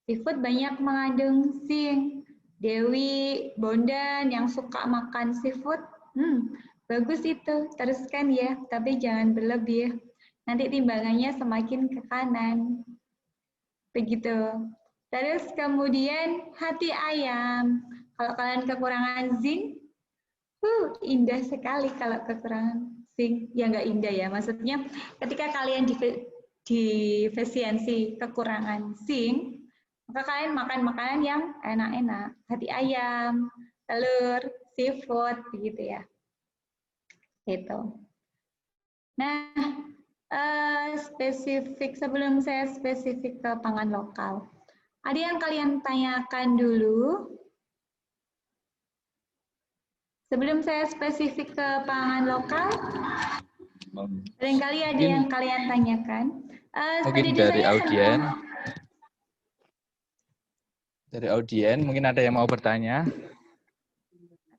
Seafood banyak mengandung zinc. Dewi, Bondan yang suka makan seafood, bagus itu, teruskan ya, tapi jangan berlebih. Nanti timbangannya semakin ke kanan. Begitu. Terus kemudian hati ayam. Kalau kalian kekurangan zinc, indah sekali kalau kekurangan zinc. Ya nggak indah ya, maksudnya ketika kalian defisiensi kekurangan zinc, maka kalian makan makanan yang enak-enak. Hati ayam, telur, seafood, begitu ya. Gitu. Nah, spesifik sebelum saya spesifik ke pangan lokal. Ada yang kalian tanyakan dulu? Sebelum saya spesifik ke pangan lokal, barangkali ada yang kalian tanyakan. Mungkin dari audien. Dari audien, mungkin ada yang mau bertanya?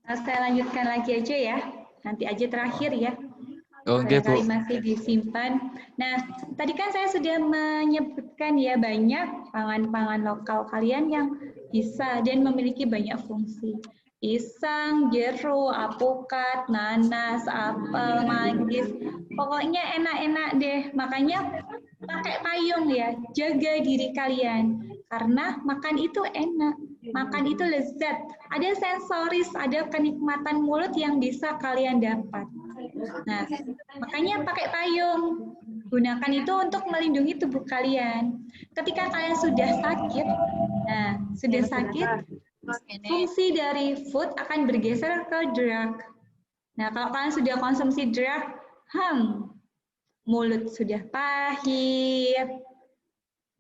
Saya lanjutkan lagi aja ya. Nanti aja terakhir ya. Oke, Bu. Masih disimpan. Nah, tadi kan saya sudah menyebutkan ya banyak pangan-pangan lokal kalian yang bisa dan memiliki banyak fungsi. Pisang, jeruk, apukat, nanas, apel, manggis. Pokoknya enak-enak deh. Makanya pakai payung ya. Jaga diri kalian. Karena makan itu enak. Makan itu lezat. Ada sensoris, ada kenikmatan mulut yang bisa kalian dapat. Nah, makanya pakai payung. Gunakan itu untuk melindungi tubuh kalian. Ketika kalian sudah sakit, fungsi dari food akan bergeser ke drug. Nah, kalau kalian sudah konsumsi drug, mulut sudah pahit,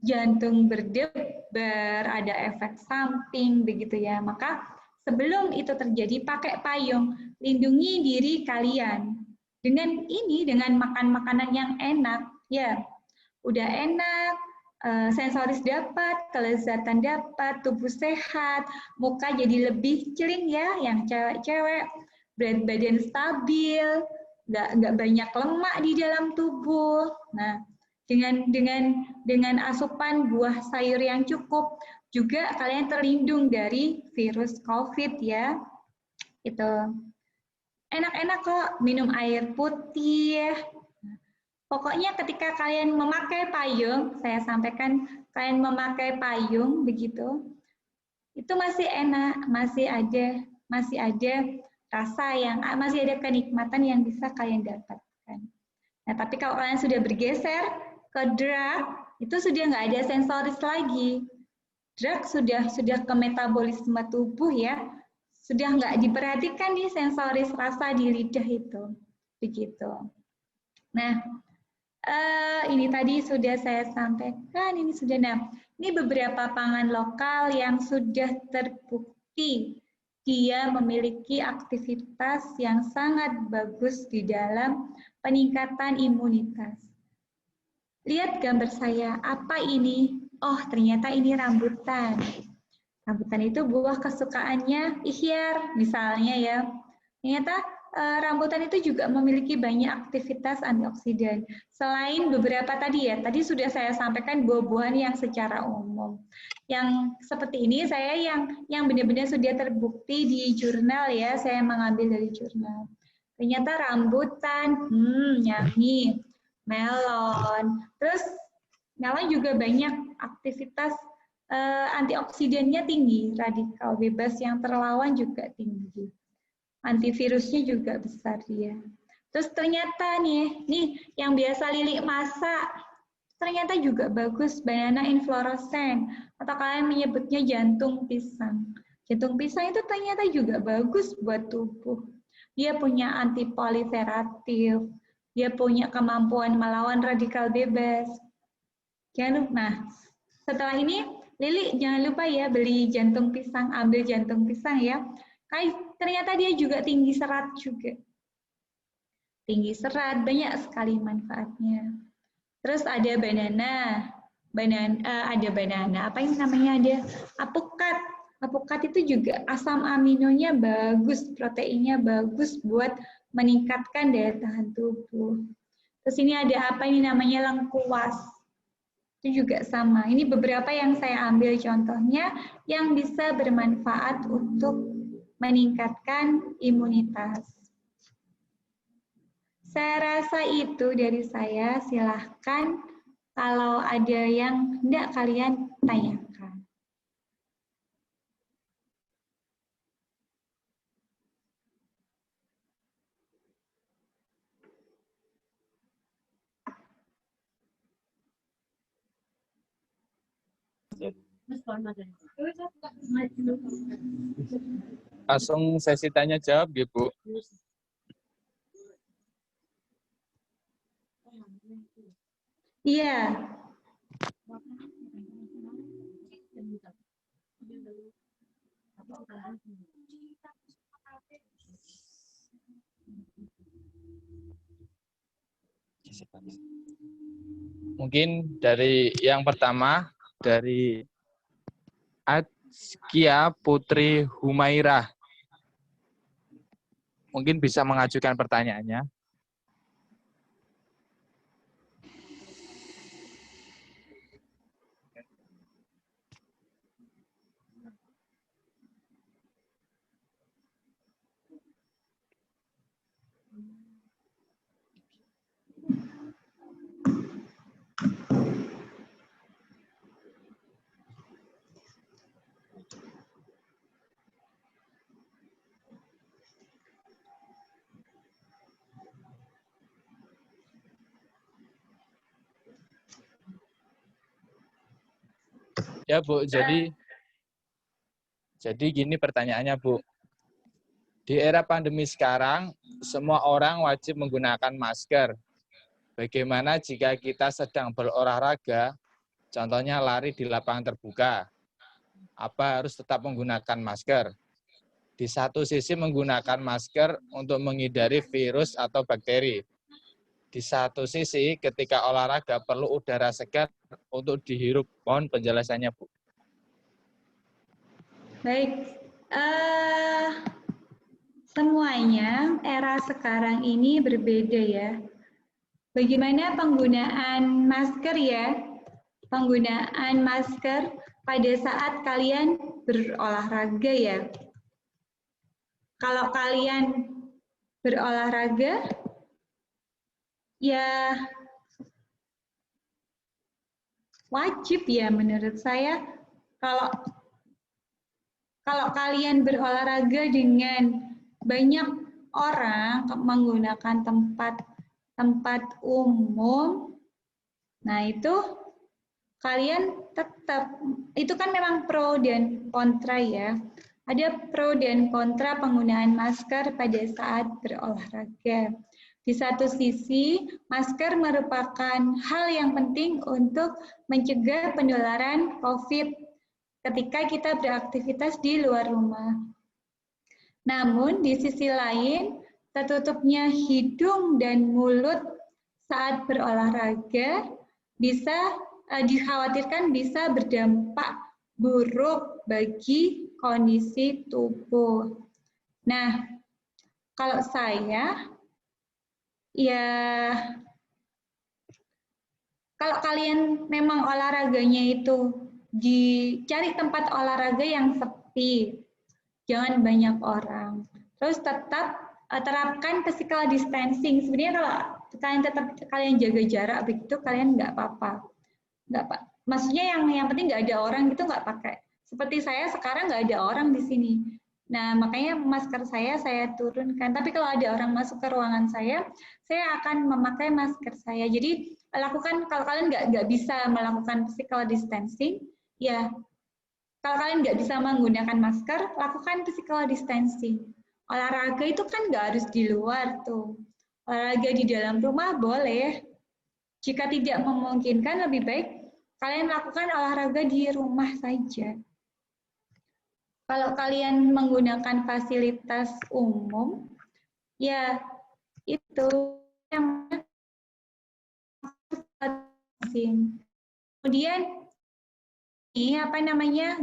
jantung berdebar, ada efek samping, begitu ya. Maka sebelum itu terjadi, pakai payung, lindungi diri kalian. Dengan ini, dengan makan makanan yang enak, ya, udah enak, sensoris dapat, kelezatan dapat, tubuh sehat, muka jadi lebih celing ya, yang cewek-cewek, berat badan stabil, nggak banyak lemak di dalam tubuh. Nah, dengan asupan buah sayur yang cukup, juga kalian terlindung dari virus COVID ya. Itu enak-enak kok, minum air putih. Pokoknya ketika kalian memakai payung, saya sampaikan kalian memakai payung begitu, itu masih enak, masih ada rasa yang, masih ada kenikmatan yang bisa kalian dapatkan. Nah, tapi kalau kalian sudah bergeser ke drug, itu sudah nggak ada sensoris lagi. Drug sudah ke metabolisme tubuh ya, sudah nggak diperhatikan nih sensoris rasa di lidah itu, begitu. Nah, ini tadi sudah saya sampaikan, ini sudah. Nah, ini beberapa pangan lokal yang sudah terbukti dia memiliki aktivitas yang sangat bagus di dalam peningkatan imunitas. Lihat gambar saya, apa ini? Oh, ternyata ini rambutan. Rambutan itu buah kesukaannya ikhtiar, misalnya ya. Ternyata rambutan itu juga memiliki banyak aktivitas antioksidan. Selain beberapa tadi ya, tadi sudah saya sampaikan buah-buahan yang secara umum. Yang seperti ini saya yang benar-benar sudah terbukti di jurnal ya, saya mengambil dari jurnal. Ternyata rambutan, yummy, melon. Terus melon juga banyak aktivitas antioksidannya tinggi, radikal bebas yang terlawan juga tinggi. Antivirusnya juga besar dia. Terus ternyata nih yang biasa Lilik masak, ternyata juga bagus, banana inflorescens, atau kalian menyebutnya jantung pisang. Jantung pisang itu ternyata juga bagus buat tubuh. Dia punya antiproliferatif, dia punya kemampuan melawan radikal bebas. Nah, setelah ini Lili, jangan lupa ya beli jantung pisang, ambil jantung pisang ya. Ternyata dia juga tinggi serat juga. Tinggi serat, banyak sekali manfaatnya. Terus ada banana, ada banana, apa yang namanya ada apukat. Apukat itu juga asam aminonya bagus, proteinnya bagus buat meningkatkan daya tahan tubuh. Terus ini ada apa ini namanya lengkuas. Itu juga sama. Ini beberapa yang saya ambil contohnya yang bisa bermanfaat untuk meningkatkan imunitas. Saya rasa itu dari saya. Silahkan kalau ada yang hendak kalian tanyakan. Langsung sesi tanya jawab, Bu. Iya. Mungkin dari yang pertama, dari Azkia Putri Humairah. Mungkin bisa mengajukan pertanyaannya. Ya, Bu. Jadi gini pertanyaannya, Bu. Di era pandemi sekarang, semua orang wajib menggunakan masker. Bagaimana jika kita sedang berolahraga, contohnya lari di lapangan terbuka? Apa harus tetap menggunakan masker? Di satu sisi menggunakan masker untuk menghindari virus atau bakteri. Di satu sisi, ketika olahraga perlu udara segar untuk dihirup. Mohon penjelasannya, Bu. Baik. Semuanya era sekarang ini berbeda ya. Bagaimana penggunaan masker ya? Penggunaan masker pada saat kalian berolahraga ya. Kalau kalian berolahraga, ya wajib ya menurut saya. Kalau kalian berolahraga dengan banyak orang menggunakan tempat umum, nah itu kalian tetap, itu kan memang pro dan kontra ya. Ada pro dan kontra penggunaan masker pada saat berolahraga. Di satu sisi, masker merupakan hal yang penting untuk mencegah penularan COVID ketika kita beraktivitas di luar rumah. Namun, di sisi lain, tertutupnya hidung dan mulut saat berolahraga bisa dikhawatirkan bisa berdampak buruk bagi kondisi tubuh. Nah, kalau saya, ya kalau kalian memang olahraganya itu dicari tempat olahraga yang sepi, jangan banyak orang. Terus tetap terapkan physical distancing. Sebenarnya kalau kalian tetap jaga jarak begitu, kalian nggak apa-apa. Maksudnya yang penting nggak ada orang gitu nggak pakai. Seperti saya sekarang nggak ada orang di sini. Nah, makanya masker saya turunkan. Tapi kalau ada orang masuk ke ruangan saya akan memakai masker saya. Jadi lakukan, kalau kalian nggak bisa melakukan physical distancing, ya kalau kalian nggak bisa menggunakan masker, lakukan physical distancing. Olahraga itu kan nggak harus di luar tuh. Olahraga di dalam rumah boleh. Jika tidak memungkinkan, lebih baik Kalian lakukan olahraga di rumah saja. Kalau kalian menggunakan fasilitas umum, ya itu yang penting. Kemudian ini apa namanya?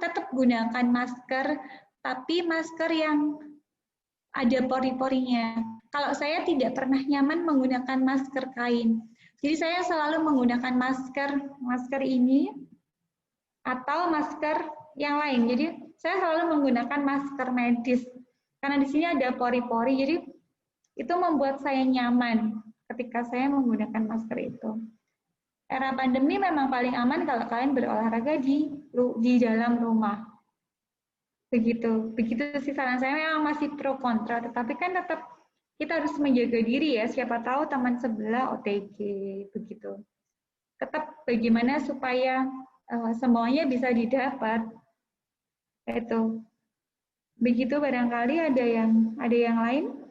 Tetap gunakan masker, tapi masker yang ada pori-porinya. Kalau saya tidak pernah nyaman menggunakan masker kain. Jadi saya selalu menggunakan masker ini atau masker yang lain. Jadi saya selalu menggunakan masker medis karena di sini ada pori-pori. Jadi itu membuat saya nyaman ketika saya menggunakan masker itu. Era pandemi memang paling aman kalau kalian berolahraga di dalam rumah. Begitu sih saran saya. Memang masih pro kontra, tetapi kan tetap kita harus menjaga diri ya. Siapa tahu teman sebelah OTG begitu. Tetap bagaimana supaya semuanya bisa didapat. Itu. Begitu barangkali ada yang lain.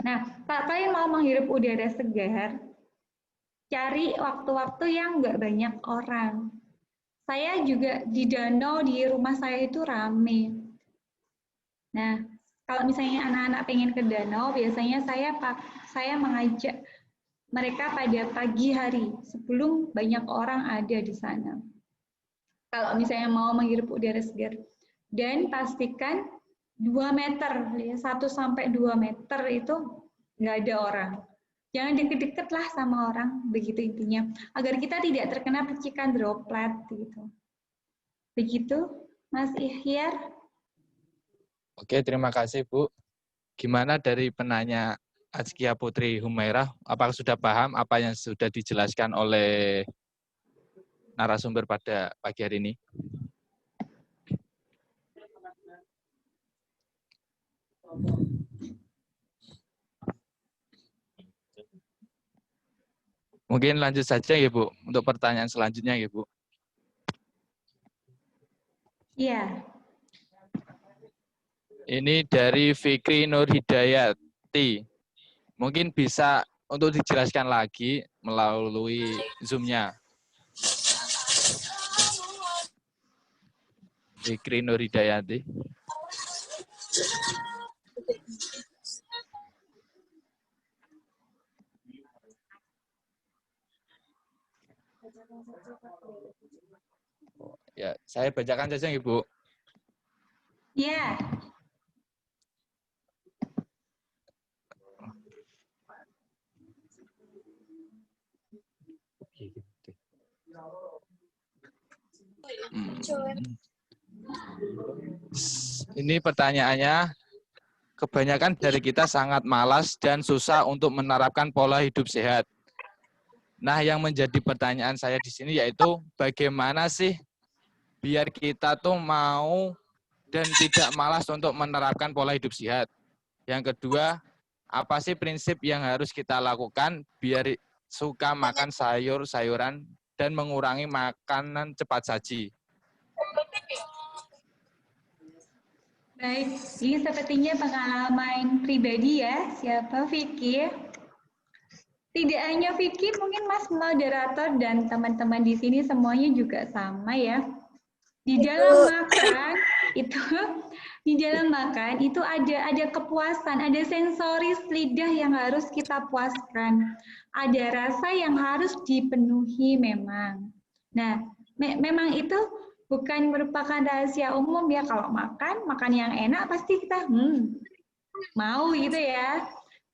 Nah, Pak, kalian mau menghirup udara segar, cari waktu-waktu yang nggak banyak orang. Saya juga di danau di rumah saya itu rame. Nah, kalau misalnya anak-anak pengen ke danau, biasanya saya mengajak mereka pada pagi hari sebelum banyak orang ada di sana. Kalau misalnya mau menghirup udara segar, dan pastikan 2 meter, 1 sampai 2 meter itu nggak ada orang. Jangan deket-deket lah sama orang, begitu intinya. Agar kita tidak terkena percikan droplet gitu. Begitu, Mas Ihyar. Oke, terima kasih Bu. Gimana dari penanya Azkia Putri Humairah? Apakah sudah paham apa yang sudah dijelaskan oleh narasumber pada pagi hari ini? Mungkin lanjut saja ya Bu, untuk pertanyaan selanjutnya ya Bu. Iya. Ini dari Fikri Nur Hidayati. Mungkin bisa untuk dijelaskan lagi melalui Zoom-nya. Fikri Nur Hidayati. Ya, saya bacakan saja Ibu. Iya. Ini pertanyaannya, kebanyakan dari kita sangat malas dan susah untuk menerapkan pola hidup sehat. Nah, yang menjadi pertanyaan saya di sini yaitu bagaimana sih biar kita tuh mau dan tidak malas untuk menerapkan pola hidup sehat. Yang kedua, apa sih prinsip yang harus kita lakukan biar suka makan sayur-sayuran dan mengurangi makanan cepat saji. Baik, ini sepertinya pengalaman pribadi ya, siapa Vicky? Tidak hanya Vicky, mungkin Mas moderator dan teman-teman di sini semuanya juga sama ya. Di dalam makan itu ada kepuasan, ada sensoris lidah yang harus kita puaskan. Ada rasa yang harus dipenuhi memang. Nah, memang itu bukan merupakan rahasia umum ya, kalau makan yang enak pasti kita mau gitu ya.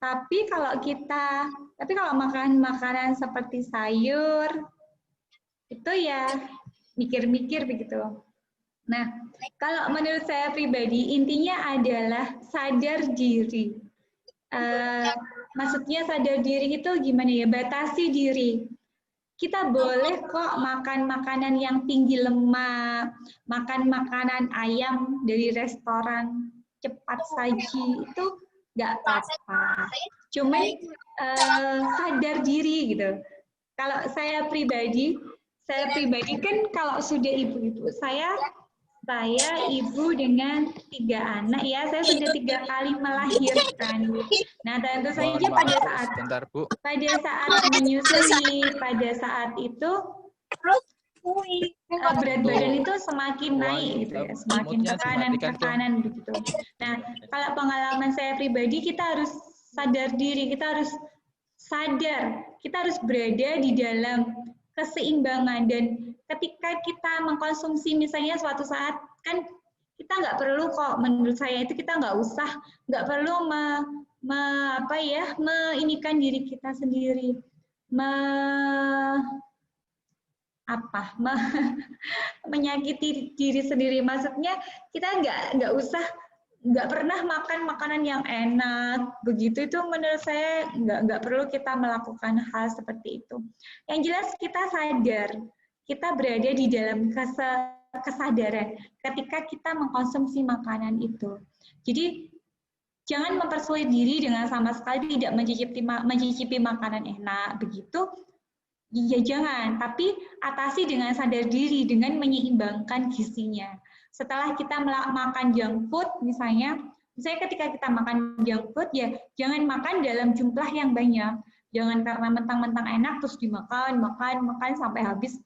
Tapi kalau makan makanan seperti sayur itu ya mikir-mikir begitu. Nah, kalau menurut saya pribadi intinya adalah sadar diri. Maksudnya sadar diri itu gimana ya? Batasi diri. Kita boleh kok makan makanan yang tinggi lemak, makan makanan ayam dari restoran cepat saji, itu nggak apa-apa. Cuma sadar diri gitu. Kalau saya pribadi kan kalau sudah ibu-ibu, saya Saya ibu dengan 3 anak ya, saya sudah 3 kali melahirkan. Nah, tentu saja Mohon pada maaf, saat sebentar Bu. menyusui, pada saat itu berat badan itu semakin naik gitu ya, semakin Moodnya dimatikan dong. tekanan begitu. Nah, kalau pengalaman saya pribadi, kita harus sadar diri, kita harus berada di dalam keseimbangan, dan ketika kita mengkonsumsi misalnya suatu saat, kan kita nggak perlu kok, menurut saya itu kita nggak perlu meinikan diri kita sendiri, menyakiti diri sendiri. Maksudnya kita nggak pernah makan makanan yang enak begitu, itu menurut saya nggak perlu kita melakukan hal seperti itu. Yang jelas kita sadar, kita berada di dalam kesadaran ketika kita mengkonsumsi makanan itu. Jadi jangan mempersulit diri dengan sama sekali tidak mencicipi makanan enak begitu. Ya jangan, tapi atasi dengan sadar diri, dengan menyeimbangkan gizinya. Setelah kita makan junk food, misalnya ketika kita makan junk food, ya jangan makan dalam jumlah yang banyak. Jangan karena mentang-mentang enak terus dimakan sampai habis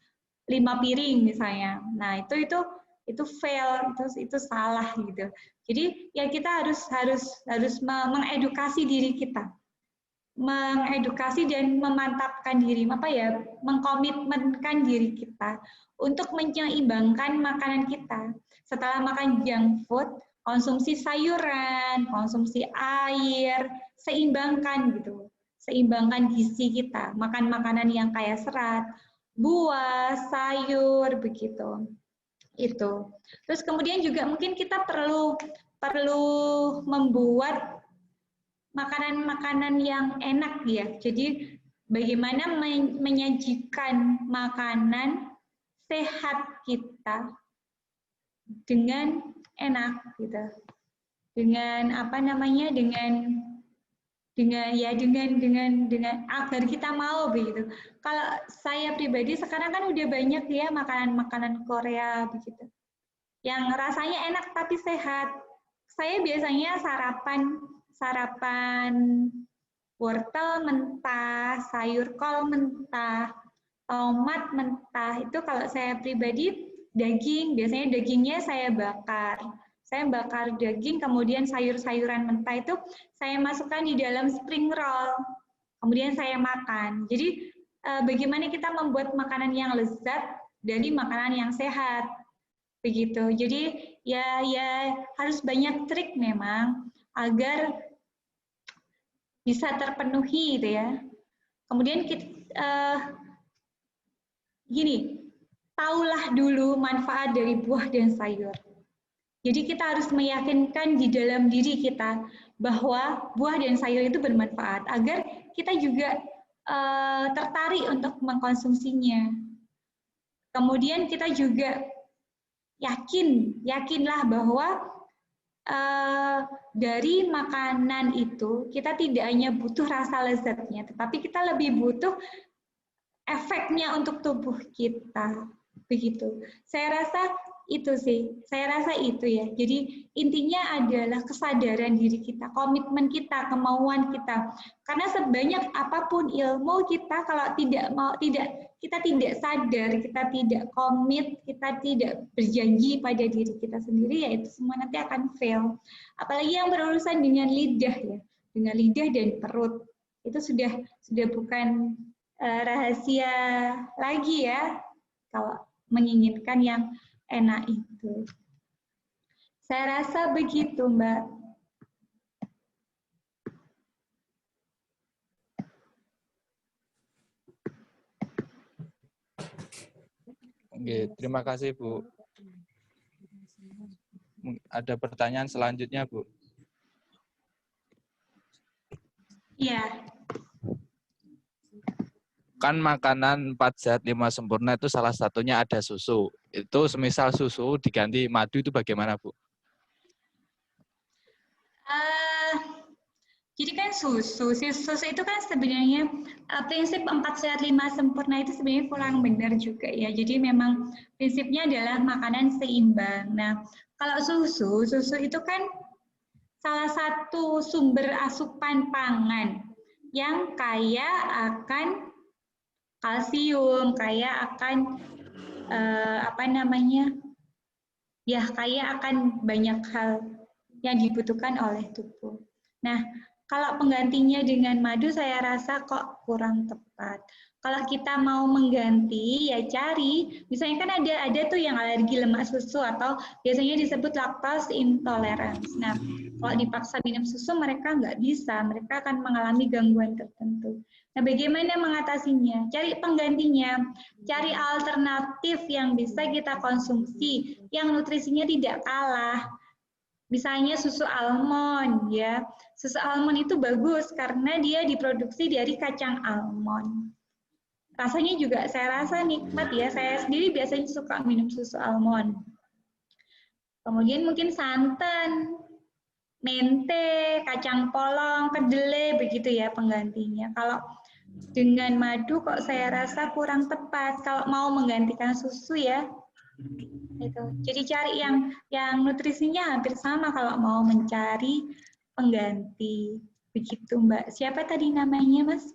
5 piring misalnya. Nah, itu fail, itu salah gitu. Jadi ya kita harus mengedukasi diri kita. Mengedukasi dan memantapkan diri, mengkomitmenkan diri kita untuk menyeimbangkan makanan kita. Setelah makan junk food, konsumsi sayuran, konsumsi air, seimbangkan gitu. Seimbangkan gizi kita, makan makanan yang kaya serat, buah, sayur begitu. Itu. Terus kemudian juga mungkin kita perlu membuat makanan-makanan yang enak ya. Jadi bagaimana menyajikan makanan sehat kita dengan enak gitu. Dengan agar kita mau begitu. Kalau saya pribadi sekarang kan udah banyak ya makanan-makanan Korea begitu. Yang rasanya enak tapi sehat. Saya biasanya sarapan wortel mentah, sayur kol mentah, tomat mentah. Itu kalau saya pribadi daging, biasanya dagingnya saya bakar. Saya bakar daging, kemudian sayur-sayuran mentah itu saya masukkan di dalam spring roll. Kemudian saya makan. Jadi bagaimana kita membuat makanan yang lezat dari makanan yang sehat. Begitu. Jadi ya harus banyak trik memang agar bisa terpenuhi gitu ya. Kemudian taulah dulu manfaat dari buah dan sayur. Jadi kita harus meyakinkan di dalam diri kita bahwa buah dan sayur itu bermanfaat agar kita juga tertarik untuk mengkonsumsinya. Kemudian kita juga yakinlah bahwa dari makanan itu kita tidak hanya butuh rasa lezatnya, tetapi kita lebih butuh efeknya untuk tubuh kita. Begitu. Saya rasa itu ya. Jadi intinya adalah kesadaran diri kita, komitmen kita, kemauan kita. Karena sebanyak apapun ilmu kita, kalau kita tidak sadar, kita tidak komit, kita tidak berjanji pada diri kita sendiri, ya itu semua nanti akan fail. Apalagi yang berurusan dengan lidah ya, dengan lidah dan perut. Itu sudah bukan rahasia lagi ya, kalau menginginkan yang enak itu. Saya rasa begitu, Mbak. Oke, terima kasih, Bu. Ada pertanyaan selanjutnya, Bu? Iya. Kan makanan 4 sehat 5 sempurna itu salah satunya ada susu. Itu semisal susu diganti madu itu bagaimana, Bu? Jadi kan susu itu kan sebenarnya prinsip 4 sehat 5 sempurna itu sebenarnya kurang benar juga ya. Jadi memang prinsipnya adalah makanan seimbang. Nah, kalau susu itu kan salah satu sumber asupan pangan yang kaya akan kalsium, kaya akan kaya akan banyak hal yang dibutuhkan oleh tubuh. Nah, kalau penggantinya dengan madu saya rasa kok kurang tepat. Kalau kita mau mengganti ya cari, misalnya kan ada tuh yang alergi lemak susu atau biasanya disebut lactose intolerance. Nah, kalau dipaksa minum susu mereka nggak bisa, mereka akan mengalami gangguan tertentu. Nah, bagaimana mengatasinya? Cari penggantinya, cari alternatif yang bisa kita konsumsi, yang nutrisinya tidak kalah. Misalnya susu almond ya. Susu almond itu bagus karena dia diproduksi dari kacang almond. Rasanya juga saya rasa nikmat ya. Saya sendiri biasanya suka minum susu almond. Kemudian mungkin santan, mente, kacang polong, kedelai begitu ya penggantinya. Kalau dengan madu kok saya rasa kurang tepat kalau mau menggantikan susu ya. Itu. Jadi cari yang nutrisinya hampir sama kalau mau mencari pengganti. Begitu Mbak. Siapa tadi namanya Mas?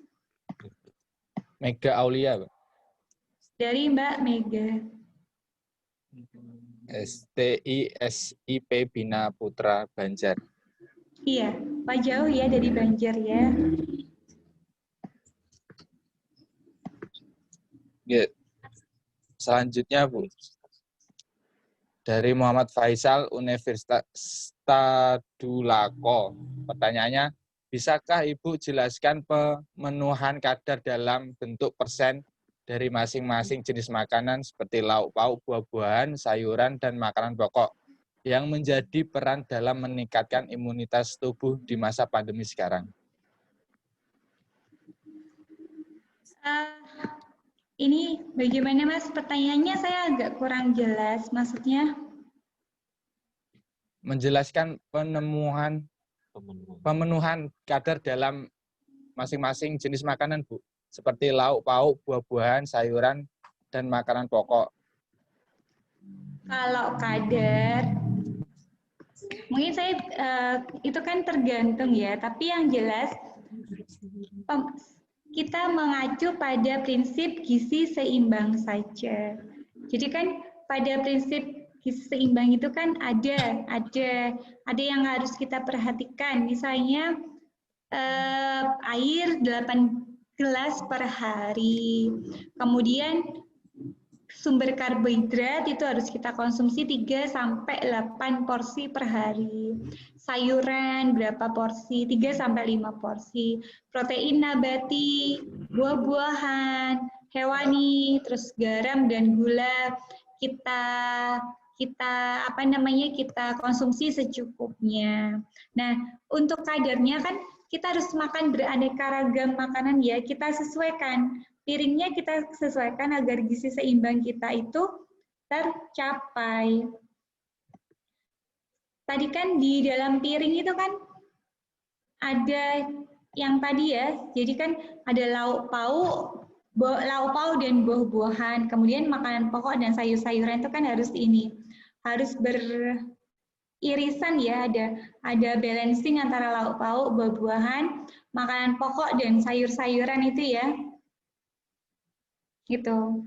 Mega Aulia, Pak. Dari Mbak Mega. STISIP Bina Putra Banjar. Iya, Pak jauh ya dari Banjar ya. Ya. Selanjutnya Bu, dari Muhammad Faisal Universitas Tadulako. Pertanyaannya, bisakah Ibu jelaskan pemenuhan kadar dalam bentuk persen dari masing-masing jenis makanan seperti lauk pauk, buah-buahan, sayuran, dan makanan pokok yang menjadi peran dalam meningkatkan imunitas tubuh di masa pandemi sekarang? Ini bagaimana Mas? Pertanyaannya saya agak kurang jelas. Maksudnya? Menjelaskan pemenuhan kadar dalam masing-masing jenis makanan, Bu. Seperti lauk pauk, buah-buahan, sayuran, dan makanan pokok. Kalau kadar, mungkin saya itu kan tergantung ya. Tapi yang jelas kita mengacu pada prinsip gizi seimbang saja. Jadi kan pada prinsip gizi seimbang itu kan ada yang harus kita perhatikan. Misalnya air 8 gelas per hari. Kemudian sumber karbohidrat itu harus kita konsumsi 3-8 porsi per hari. Sayuran berapa porsi? 3-5 porsi. Protein nabati, buah-buahan, hewani, terus garam dan gula kita konsumsi secukupnya. Nah, untuk kadarnya kan kita harus makan beraneka ragam makanan ya, kita sesuaikan. Piringnya kita sesuaikan agar gizi seimbang kita itu tercapai. Tadi kan di dalam piring itu kan ada yang tadi ya, jadi kan ada lauk pauk dan buah-buahan, kemudian makanan pokok dan sayur-sayuran itu kan harus beririsan ya, ada balancing antara lauk pauk, buah-buahan, makanan pokok dan sayur-sayuran itu ya. Gitu.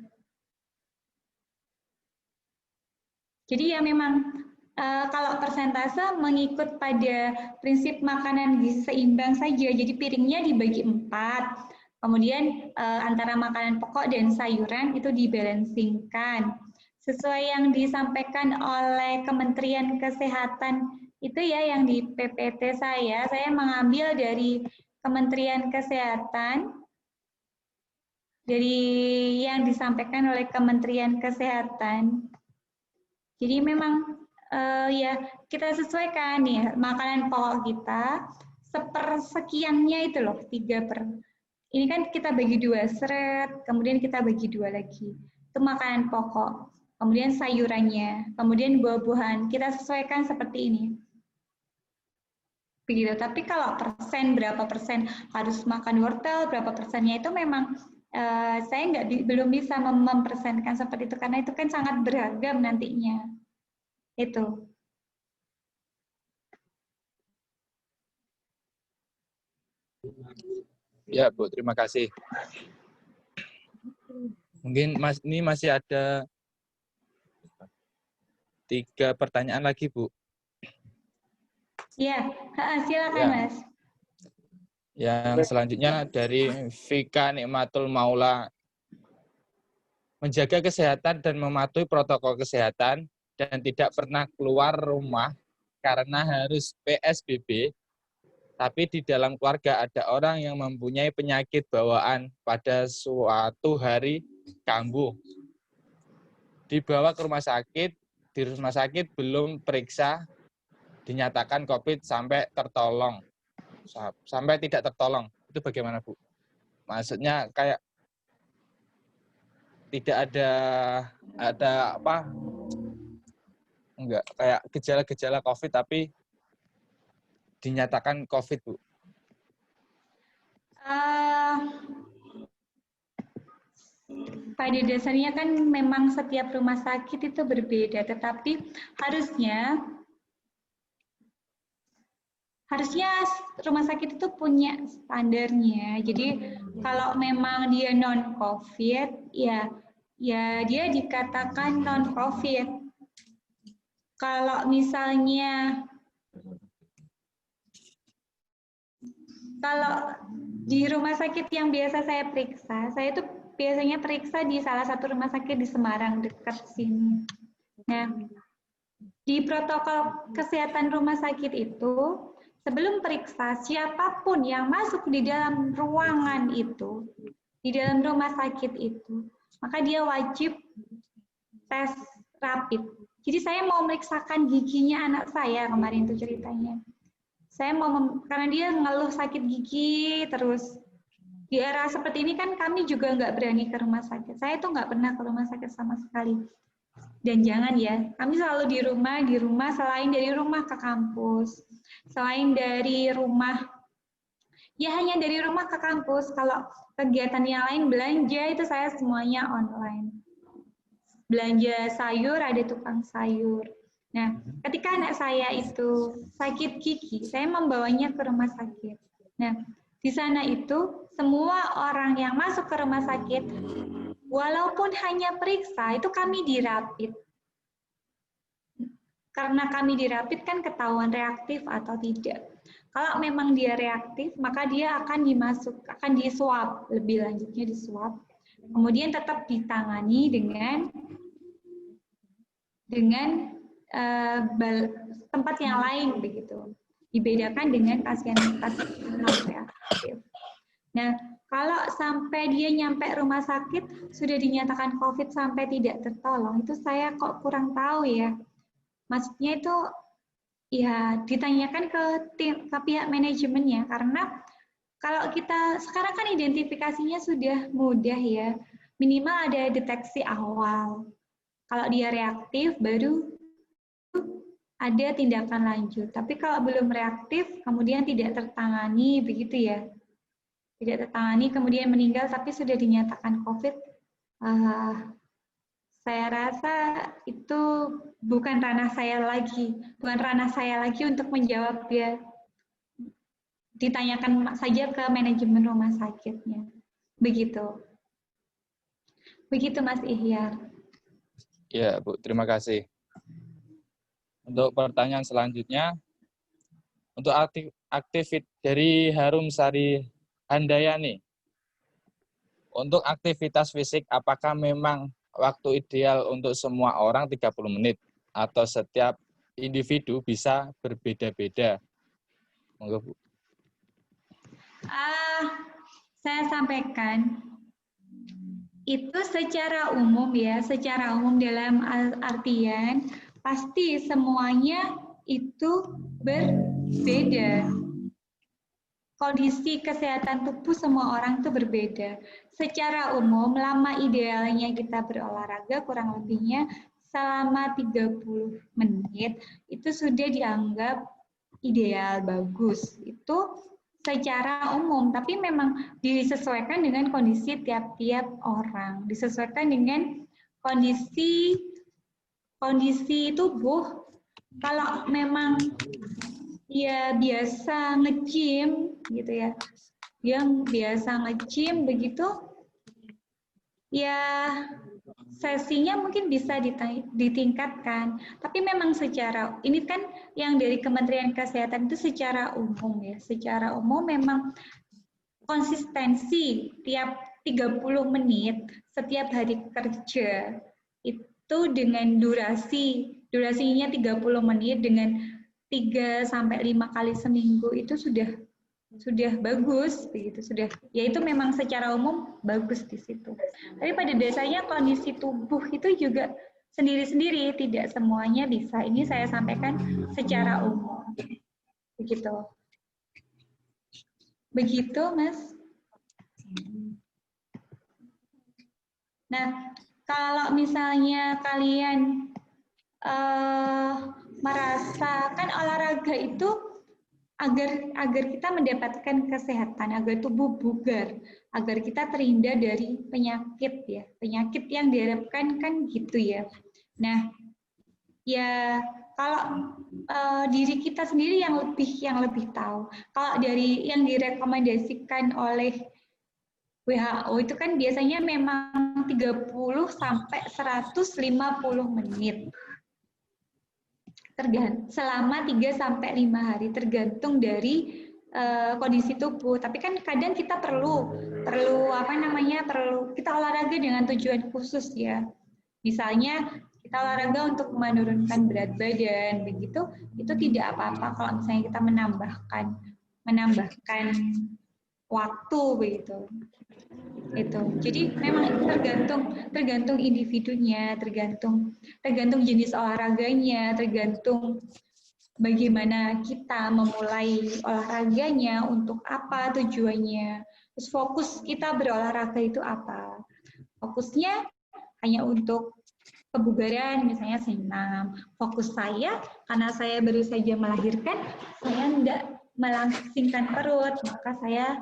Jadi ya memang kalau persentase mengikut pada prinsip makanan gizi seimbang saja. Jadi piringnya dibagi 4, kemudian antara makanan pokok dan sayuran itu dibalancingkan. Sesuai yang disampaikan oleh Kementerian Kesehatan itu ya yang di PPT saya mengambil dari Kementerian Kesehatan. Dari yang disampaikan oleh Kementerian Kesehatan. Jadi memang ya kita sesuaikan ya makanan pokok kita sepersekiannya itu loh 3 per. Ini kan kita bagi 2 seret, kemudian kita bagi 2 lagi. Itu makanan pokok, kemudian sayurannya, kemudian buah-buahan. Kita sesuaikan seperti ini. begitu. Tapi kalau persen, berapa persen harus makan wortel, berapa persennya itu memang saya belum bisa mempersenkan seperti itu, karena itu kan sangat beragam nantinya. Itu. Ya, Bu, terima kasih. Mungkin ini masih ada 3 pertanyaan lagi, Bu. Ya, silakan Ya. Mas. Yang selanjutnya dari Vika Nikmatul Maula. Menjaga kesehatan dan mematuhi protokol kesehatan dan tidak pernah keluar rumah karena harus PSBB, tapi di dalam keluarga ada orang yang mempunyai penyakit bawaan pada suatu hari kambuh. Dibawa ke rumah sakit, di rumah sakit belum periksa, dinyatakan COVID sampai tertolong. Sampai tidak tertolong. Itu bagaimana, Bu? Maksudnya kayak tidak ada apa? Enggak, kayak gejala-gejala COVID tapi dinyatakan COVID, Bu. Pada dasarnya kan memang setiap rumah sakit itu berbeda, tetapi harusnya rumah sakit itu punya standarnya. Jadi kalau memang dia non-COVID, ya dia dikatakan non-COVID. Kalau misalnya di rumah sakit yang biasa saya periksa, saya itu biasanya periksa di salah satu rumah sakit di Semarang dekat sini. Nah, di protokol kesehatan rumah sakit itu, sebelum periksa siapapun yang masuk di dalam ruangan itu, di dalam rumah sakit itu, maka dia wajib tes rapid. Jadi saya mau meriksakan giginya anak saya kemarin itu ceritanya. Saya mau, karena dia ngeluh sakit gigi terus. Di era seperti ini kan kami juga nggak berani ke rumah sakit. Saya tuh nggak pernah ke rumah sakit sama sekali. Dan jangan ya, kami selalu di rumah selain dari rumah ke kampus. Selain dari rumah, ya hanya dari rumah ke kampus. Kalau kegiatan yang lain, belanja itu saya semuanya online. Belanja sayur, ada tukang sayur. Nah, ketika anak saya itu sakit gigi, saya membawanya ke rumah sakit. Nah, di sana itu semua orang yang masuk ke rumah sakit, walaupun hanya periksa, itu kami dirapid. Karena kami dirapid kan ketahuan reaktif atau tidak. Kalau memang dia reaktif, maka dia akan diswab, lebih lanjutnya diswab. Kemudian tetap ditangani dengan tempat yang lain begitu. Dibedakan dengan pasien reaktif. Nah, kalau sampai dia nyampe rumah sakit sudah dinyatakan COVID sampai tidak tertolong, itu saya kok kurang tahu ya. Maksudnya itu ya ditanyakan ke pihak manajemennya, karena kalau kita sekarang kan identifikasinya sudah mudah ya, minimal ada deteksi awal. Kalau dia reaktif baru ada tindakan lanjut. Tapi kalau belum reaktif kemudian tidak tertangani begitu ya. Tidak tertangani kemudian meninggal tapi sudah dinyatakan COVID, saya rasa itu bukan ranah saya lagi untuk menjawab ya. Ditanyakan saja ke manajemen rumah sakitnya. Begitu. Begitu Mas Ihyar. Ya, Bu, terima kasih. Untuk pertanyaan selanjutnya, untuk aktivitas dari Harum Sari Handayani, untuk aktivitas fisik apakah memang waktu ideal untuk semua orang 30 menit atau setiap individu bisa berbeda-beda? Monggo, Bu. Saya sampaikan itu secara umum ya, secara umum dalam artian pasti semuanya itu berbeda. Kondisi kesehatan tubuh semua orang itu berbeda. Secara umum, lama idealnya kita berolahraga kurang lebihnya selama 30 menit, itu sudah dianggap ideal, bagus. Itu secara umum, tapi memang disesuaikan dengan kondisi tiap-tiap orang, disesuaikan dengan kondisi tubuh. Kalau memang dia biasa nge-gym gitu ya, yang biasa nge-gym begitu, ya sesinya mungkin bisa ditingkatkan. Tapi memang secara, ini kan yang dari Kementerian Kesehatan itu secara umum ya, secara umum memang konsistensi tiap 30 menit setiap hari kerja itu dengan durasinya 30 menit dengan 3 sampai 5 kali seminggu itu sudah bagus begitu, sudah, ya itu memang secara umum bagus di situ. Tapi pada dasarnya kondisi tubuh itu juga sendiri-sendiri, tidak semuanya bisa. Ini saya sampaikan secara umum. Begitu, Mas. Nah, kalau misalnya kalian merasa kan olahraga itu agar kita mendapatkan kesehatan, agar tubuh bugar, agar kita terhindar dari penyakit ya, penyakit yang diharapkan kan gitu ya. Nah, ya kalau diri kita sendiri yang lebih tahu. Kalau dari yang direkomendasikan oleh WHO itu kan biasanya memang 30 sampai 150 menit. Selama 3 sampai 5 hari tergantung dari kondisi tubuh. Tapi kan kadang kita perlu kita olahraga dengan tujuan khusus ya. Misalnya kita olahraga untuk menurunkan berat badan, begitu itu tidak apa-apa kalau misalnya kita menambahkan waktu begitu. Itu. Jadi memang tergantung individunya, tergantung jenis olahraganya, tergantung bagaimana kita memulai olahraganya, untuk apa tujuannya. Terus fokus kita berolahraga itu apa? Fokusnya hanya untuk kebugaran, misalnya senam. Fokus saya, karena saya baru saja melahirkan, saya tidak melangsingkan perut, maka saya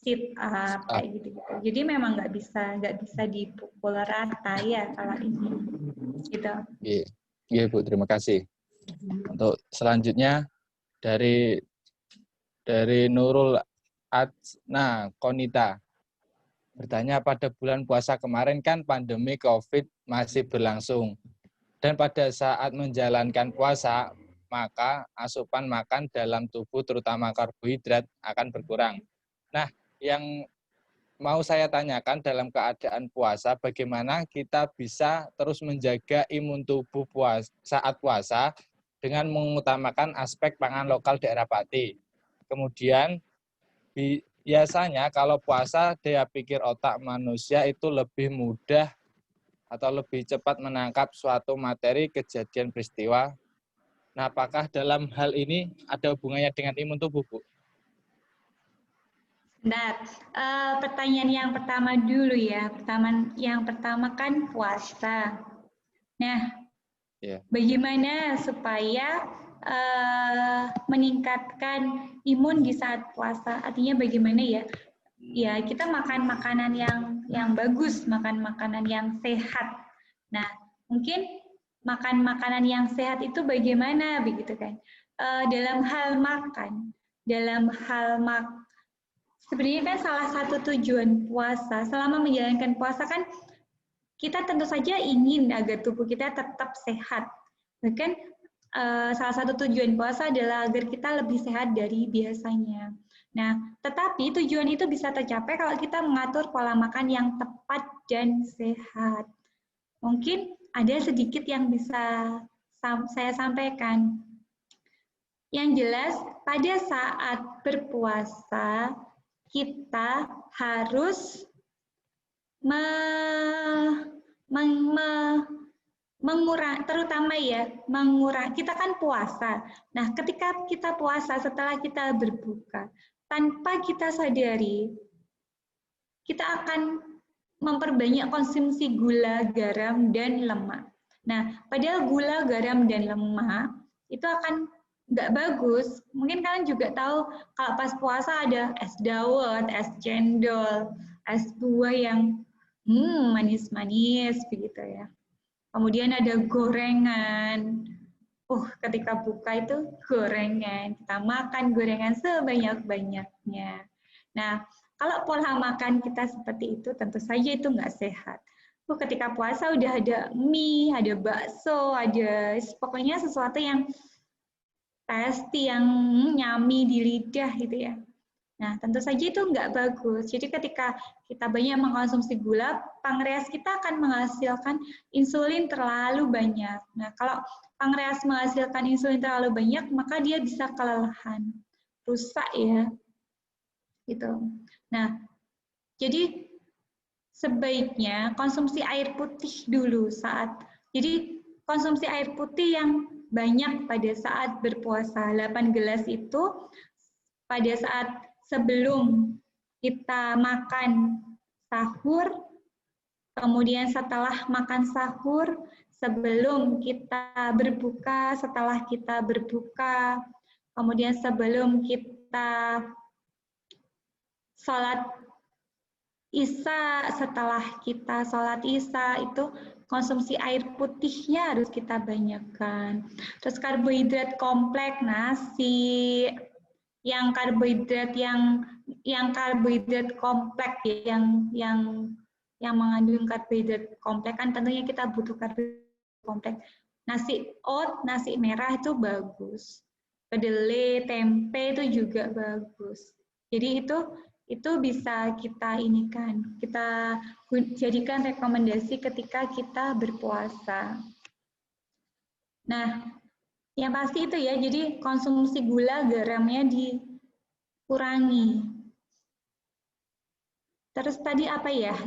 sit up kayak gitu. Jadi memang nggak bisa dipukul rata ya kalau ini. Gitu. Iya, Bu, terima kasih. Untuk selanjutnya dari Nurul Adna Konita bertanya, pada bulan puasa kemarin kan pandemi COVID masih berlangsung, dan pada saat menjalankan puasa maka asupan makan dalam tubuh terutama karbohidrat akan berkurang. Nah, yang mau saya tanyakan, dalam keadaan puasa, bagaimana kita bisa terus menjaga imun tubuh saat puasa dengan mengutamakan aspek pangan lokal daerah Pati. Kemudian, biasanya kalau puasa, daya pikir otak manusia itu lebih mudah atau lebih cepat menangkap suatu materi, kejadian, peristiwa. Nah, apakah dalam hal ini ada hubungannya dengan imun tubuh, Bu? Nah, pertanyaan yang pertama dulu ya. Yang pertama kan puasa. Nah, bagaimana supaya meningkatkan imun di saat puasa? Artinya bagaimana ya? Ya, kita makan makanan yang bagus, makan makanan yang sehat. Nah, mungkin makan makanan yang sehat itu bagaimana begitu kan? Dalam hal makan, sebenarnya kan salah satu tujuan puasa, selama menjalankan puasa kan kita tentu saja ingin agar tubuh kita tetap sehat. Bahkan salah satu tujuan puasa adalah agar kita lebih sehat dari biasanya. Nah, tetapi tujuan itu bisa tercapai kalau kita mengatur pola makan yang tepat dan sehat. Mungkin ada sedikit yang bisa saya sampaikan. Yang jelas, pada saat berpuasa, kita harus kita kan puasa. Nah, ketika kita puasa, setelah kita berbuka, tanpa kita sadari, kita akan memperbanyak konsumsi gula, garam, dan lemak. Nah, padahal gula, garam, dan lemak itu akan nggak bagus. Mungkin kalian juga tahu kalau pas puasa ada es dawet, es cendol, es buah yang manis-manis begitu ya. Kemudian ada gorengan. Ketika buka itu gorengan. Kita makan gorengan sebanyak-banyaknya. Nah, kalau pola makan kita seperti itu, tentu saja itu nggak sehat. Ketika puasa udah ada mie, ada bakso, ada pokoknya sesuatu yang tasty, yang nyami di lidah gitu ya. Nah, tentu saja itu nggak bagus. Jadi ketika kita banyak mengkonsumsi gula, pankreas kita akan menghasilkan insulin terlalu banyak. Nah, kalau pankreas menghasilkan insulin terlalu banyak, maka dia bisa kelelahan, rusak ya. Gitu. Nah, jadi sebaiknya konsumsi air putih dulu jadi konsumsi air putih yang banyak pada saat berpuasa. 8 gelas itu pada saat sebelum kita makan sahur, kemudian setelah makan sahur, sebelum kita berbuka, setelah kita berbuka, kemudian sebelum kita sholat Isya, setelah kita sholat Isya, itu konsumsi air putihnya harus kita banyakkan. Terus karbohidrat kompleks, nasi, yang karbohidrat kompleks ya, yang mengandung karbohidrat kompleks kan tentunya kita butuh karbohidrat kompleks. Nasi oat, nasi merah itu bagus. Kedelai, tempe itu juga bagus. Jadi itu bisa kita jadikan rekomendasi ketika kita berpuasa. Nah, yang pasti itu ya, jadi konsumsi gula, garamnya dikurangi. Terus tadi apa ya?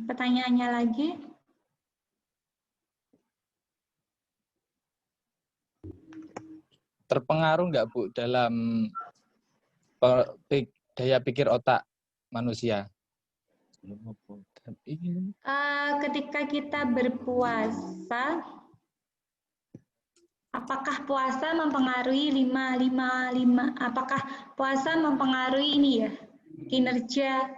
Pertanyaannya lagi. Terpengaruh nggak Bu dalam daya pikir otak manusia? Ketika kita berpuasa, apakah puasa mempengaruhi apakah puasa mempengaruhi ini ya, kinerja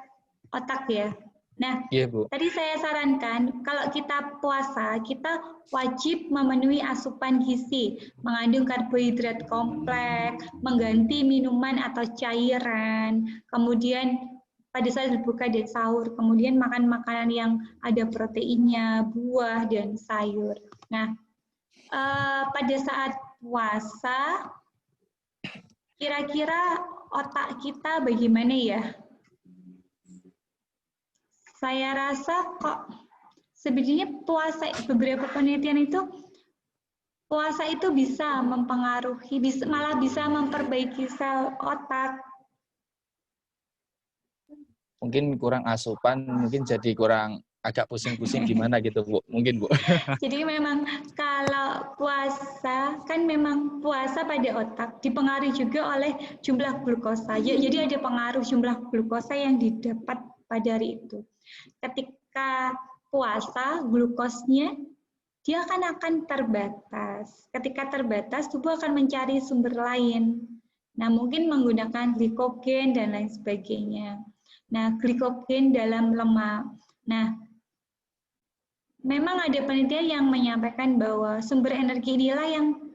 otak ya? Nah, Iya, Bu. tadi saya sarankan kalau kita puasa, kita wajib memenuhi asupan gizi, mengandung karbohidrat kompleks, mengganti minuman atau cairan, kemudian pada saat berbuka dan sahur, kemudian makan makanan yang ada proteinnya, buah dan sayur. Nah, pada saat puasa, kira-kira otak kita bagaimana ya? Saya rasa kok sebenarnya puasa, beberapa penelitian itu puasa itu bisa mempengaruhi, malah bisa memperbaiki sel otak. Mungkin kurang asupan, mungkin jadi kurang agak pusing-pusing gimana gitu Bu, mungkin Bu. Jadi memang kalau puasa, kan memang puasa pada otak dipengaruhi juga oleh jumlah glukosa. Jadi ada pengaruh jumlah glukosa yang didapat pada hari itu. Ketika puasa, glukosnya dia akan terbatas. Ketika terbatas, tubuh akan mencari sumber lain. Nah, mungkin menggunakan glikogen dan lain sebagainya. Nah, glikogen dalam lemak. Nah, memang ada penelitian yang menyampaikan bahwa sumber energi inilah yang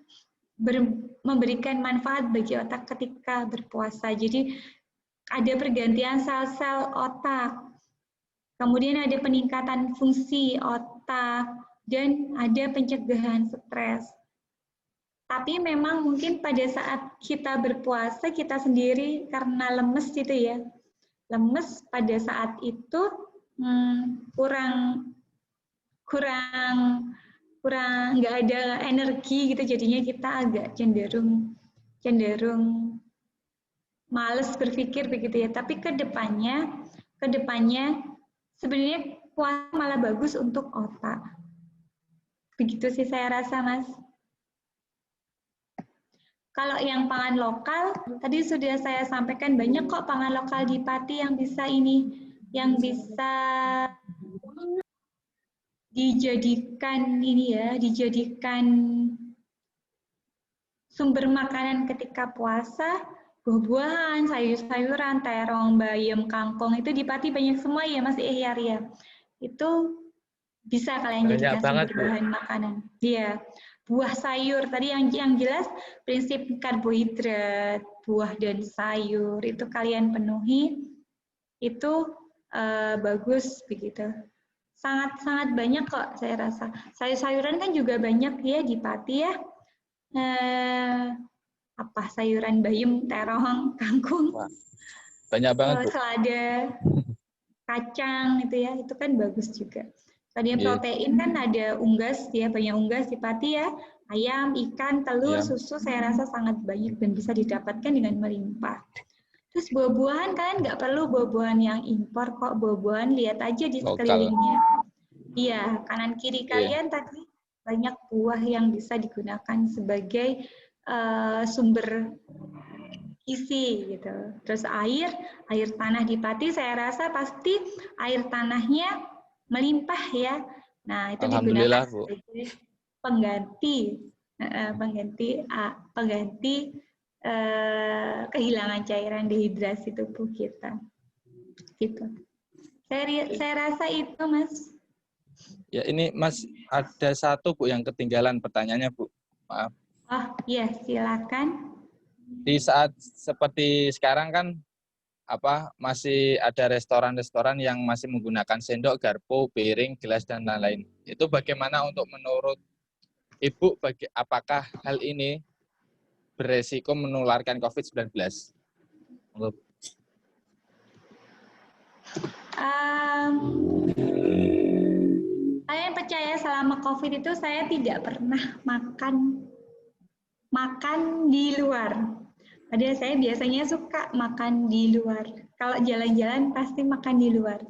memberikan manfaat bagi otak ketika berpuasa. Jadi ada pergantian sel-sel otak, kemudian ada peningkatan fungsi otak, dan ada pencegahan stres. Tapi memang mungkin pada saat kita berpuasa, kita sendiri karena lemes gitu ya, lemes pada saat itu kurang nggak ada energi gitu, jadinya kita agak cenderung males berpikir begitu ya. Tapi kedepannya sebenarnya puasa malah bagus untuk otak. Begitu sih saya rasa, Mas. Kalau yang pangan lokal, tadi sudah saya sampaikan banyak kok pangan lokal di Pati yang bisa dijadikan sumber makanan ketika puasa, buah-buahan, sayur-sayuran, terong, bayam, kangkung, itu di Pati banyak semua ya Mas Ihyar ya. Itu bisa kalian Banyak jadikan banget, sumber Bu. bahan makanan. Iya. Buah sayur tadi yang jelas prinsip karbohidrat, buah dan sayur itu kalian penuhi, itu bagus begitu. Sangat-sangat banyak kok saya rasa. Sayur-sayuran kan juga banyak ya di Pati ya. Apa sayuran bayam, terong, kangkung, Wah, banyak banget, Bu. selada, kacang itu ya, itu kan bagus juga. Tadi yang Iya. protein kan ada unggas ya, banyak unggas di Pati ya, ayam, ikan, telur, Iya. susu saya rasa sangat banyak dan bisa didapatkan dengan melimpah. Terus buah-buahan kalian nggak perlu buah-buahan yang impor kok, buah-buahan lihat aja di Lokal. sekelilingnya. Iya, kanan kiri Iya. kalian tadi banyak buah yang bisa digunakan sebagai sumber isi gitu. Terus air tanah di Pati saya rasa pasti air tanahnya melimpah ya. Nah, itu digunakan Alhamdulillah, Bu. sebagai pengganti kehilangan cairan dehidrasi tubuh kita. Gitu. Saya rasa itu, Mas. Ya, ini Mas ada satu, Bu, yang ketinggalan pertanyaannya, Bu. Maaf. Oh, iya, silakan. Di saat seperti sekarang kan masih ada restoran-restoran yang masih menggunakan sendok, garpu, piring, gelas dan lain-lain. Itu bagaimana untuk menurut Ibu, apakah hal ini beresiko menularkan COVID-19? Kalian percaya selama COVID itu saya tidak pernah makan di luar. Padahal saya biasanya suka makan di luar. Kalau jalan-jalan pasti makan di luar.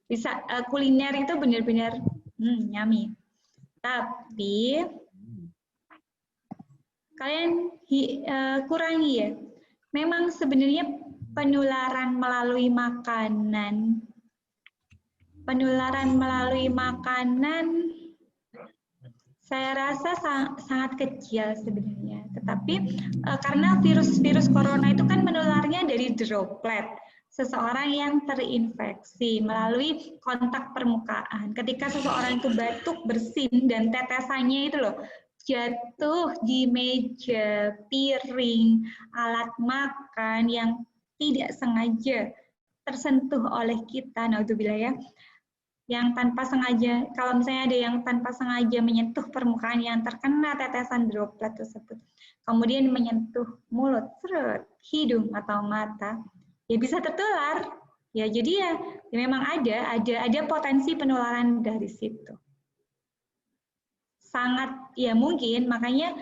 Bisa kuliner itu benar-benar yummy. Tapi kalian kurangi ya. Memang sebenarnya penularan melalui makanan saya rasa sangat kecil sebenarnya. Tetapi karena virus corona itu kan menularnya dari droplet. Seseorang yang terinfeksi melalui kontak permukaan. Ketika seseorang itu batuk, bersin, dan tetesannya itu loh jatuh di meja, piring, alat makan yang tidak sengaja tersentuh oleh kita, naudzubillah ya, yang tanpa sengaja, kalau misalnya ada yang tanpa sengaja menyentuh permukaan yang terkena tetesan droplet tersebut, kemudian menyentuh mulut, hidung atau mata, ya bisa tertular. Ya jadi ya memang ada potensi penularan dari situ. Sangat ya mungkin, makanya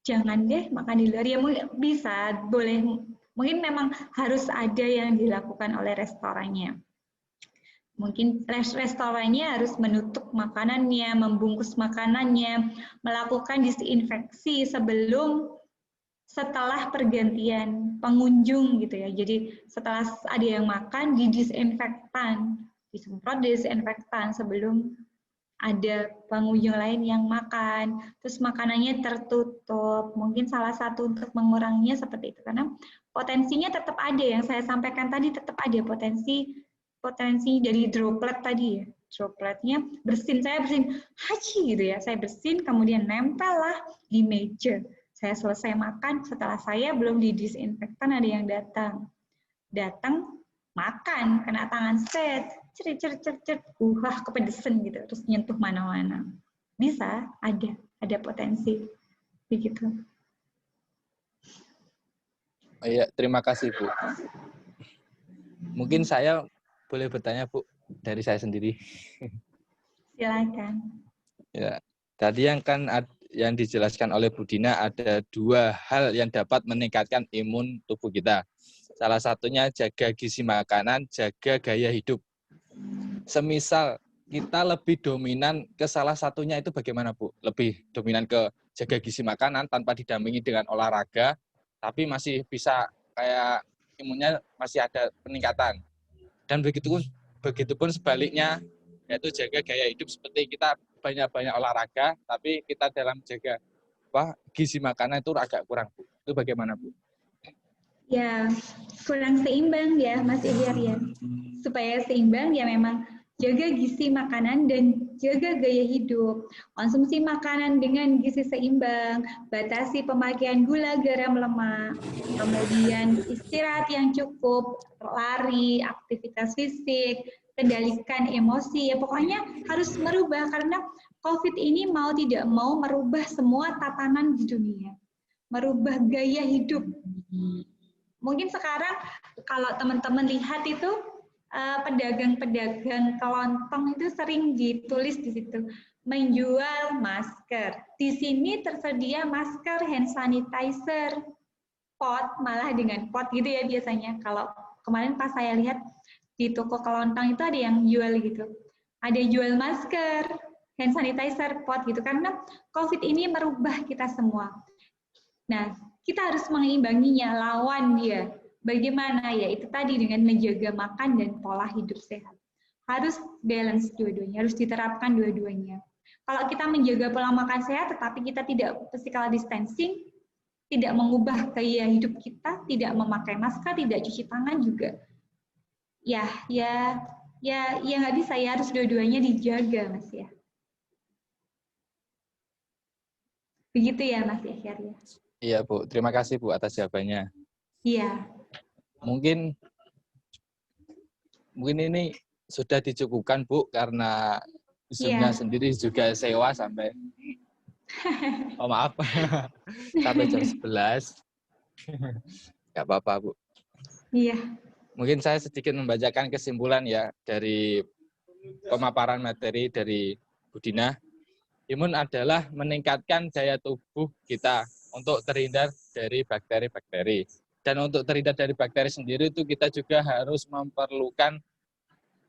jangan deh makan di luar. Ya bisa, boleh, mungkin memang harus ada yang dilakukan oleh restorannya. Mungkin restorannya harus menutup makanannya, membungkus makanannya, melakukan disinfeksi setelah pergantian pengunjung gitu ya. Jadi setelah ada yang makan, disemprot disinfektan sebelum ada pengunjung lain yang makan. Terus makanannya tertutup. Mungkin salah satu untuk menguranginya seperti itu. Karena potensinya tetap ada, yang saya sampaikan tadi tetap ada potensi dari droplet tadi ya, dropletnya saya bersin, haji gitu ya, saya bersin, kemudian nempel lah di meja. Saya selesai makan, setelah saya belum didisinfektan ada yang datang makan, kena tangan set, cerit, kepedesan gitu, terus nyentuh mana-mana. Bisa, ada potensi begitu. Oh, iya, terima kasih, Bu. Mungkin saya boleh bertanya, Bu, dari saya sendiri. Silakan. Ya, tadi yang dijelaskan oleh Bu Dina ada 2 hal yang dapat meningkatkan imun tubuh kita. Salah satunya jaga gizi makanan, jaga gaya hidup. Semisal kita lebih dominan ke salah satunya, itu bagaimana, Bu? Lebih dominan ke jaga gizi makanan tanpa didampingi dengan olahraga, tapi masih bisa kayak imunnya masih ada peningkatan. Dan begitupun sebaliknya, yaitu jaga gaya hidup, seperti kita banyak-banyak olahraga, tapi kita dalam jaga gizi makanan itu agak kurang, Bu. Itu bagaimana, Bu? Ya, kurang seimbang ya Mas Ihyar ya. Supaya seimbang ya memang jaga gizi makanan dan jaga gaya hidup. Konsumsi makanan dengan gizi seimbang, batasi pemakaian gula, garam, lemak, kemudian istirahat yang cukup, lari, aktivitas fisik, kendalikan emosi. Ya pokoknya harus merubah karena COVID ini mau tidak mau merubah semua tatanan di dunia. Merubah gaya hidup. Mungkin sekarang kalau teman-teman lihat itu pedagang-pedagang kelontong itu sering ditulis di situ menjual masker. Di sini tersedia masker, hand sanitizer, pot, malah dengan pot gitu ya biasanya. Kalau kemarin pas saya lihat di toko kelontong itu ada yang jual gitu. Ada jual masker, hand sanitizer, pot gitu. Karena COVID ini merubah kita semua. Nah, kita harus mengeimbanginya, lawan dia. Bagaimana ya? Itu tadi dengan menjaga makan dan pola hidup sehat. Harus balance dua-duanya, harus diterapkan dua-duanya. Kalau kita menjaga pola makan sehat, tetapi kita tidak physical distancing, tidak mengubah gaya hidup kita, tidak memakai masker, tidak cuci tangan juga. Ya nggak bisa ya, harus dua-duanya dijaga, Mas ya. Begitu ya, Mas Ihyar ya. Iya, Bu. Terima kasih, Bu, atas jawabannya. Iya. Mungkin ini sudah dicukupkan, Bu, karena Zoom-nya sendiri juga sewa sampai oh maaf sampai jam 11. Nggak apa-apa, Bu. Iya. Mungkin saya sedikit membacakan kesimpulan ya dari pemaparan materi dari Bu Dina. Imun adalah meningkatkan daya tubuh kita untuk terhindar dari bakteri-bakteri. Dan untuk terhindar dari bakteri sendiri itu kita juga harus memerlukan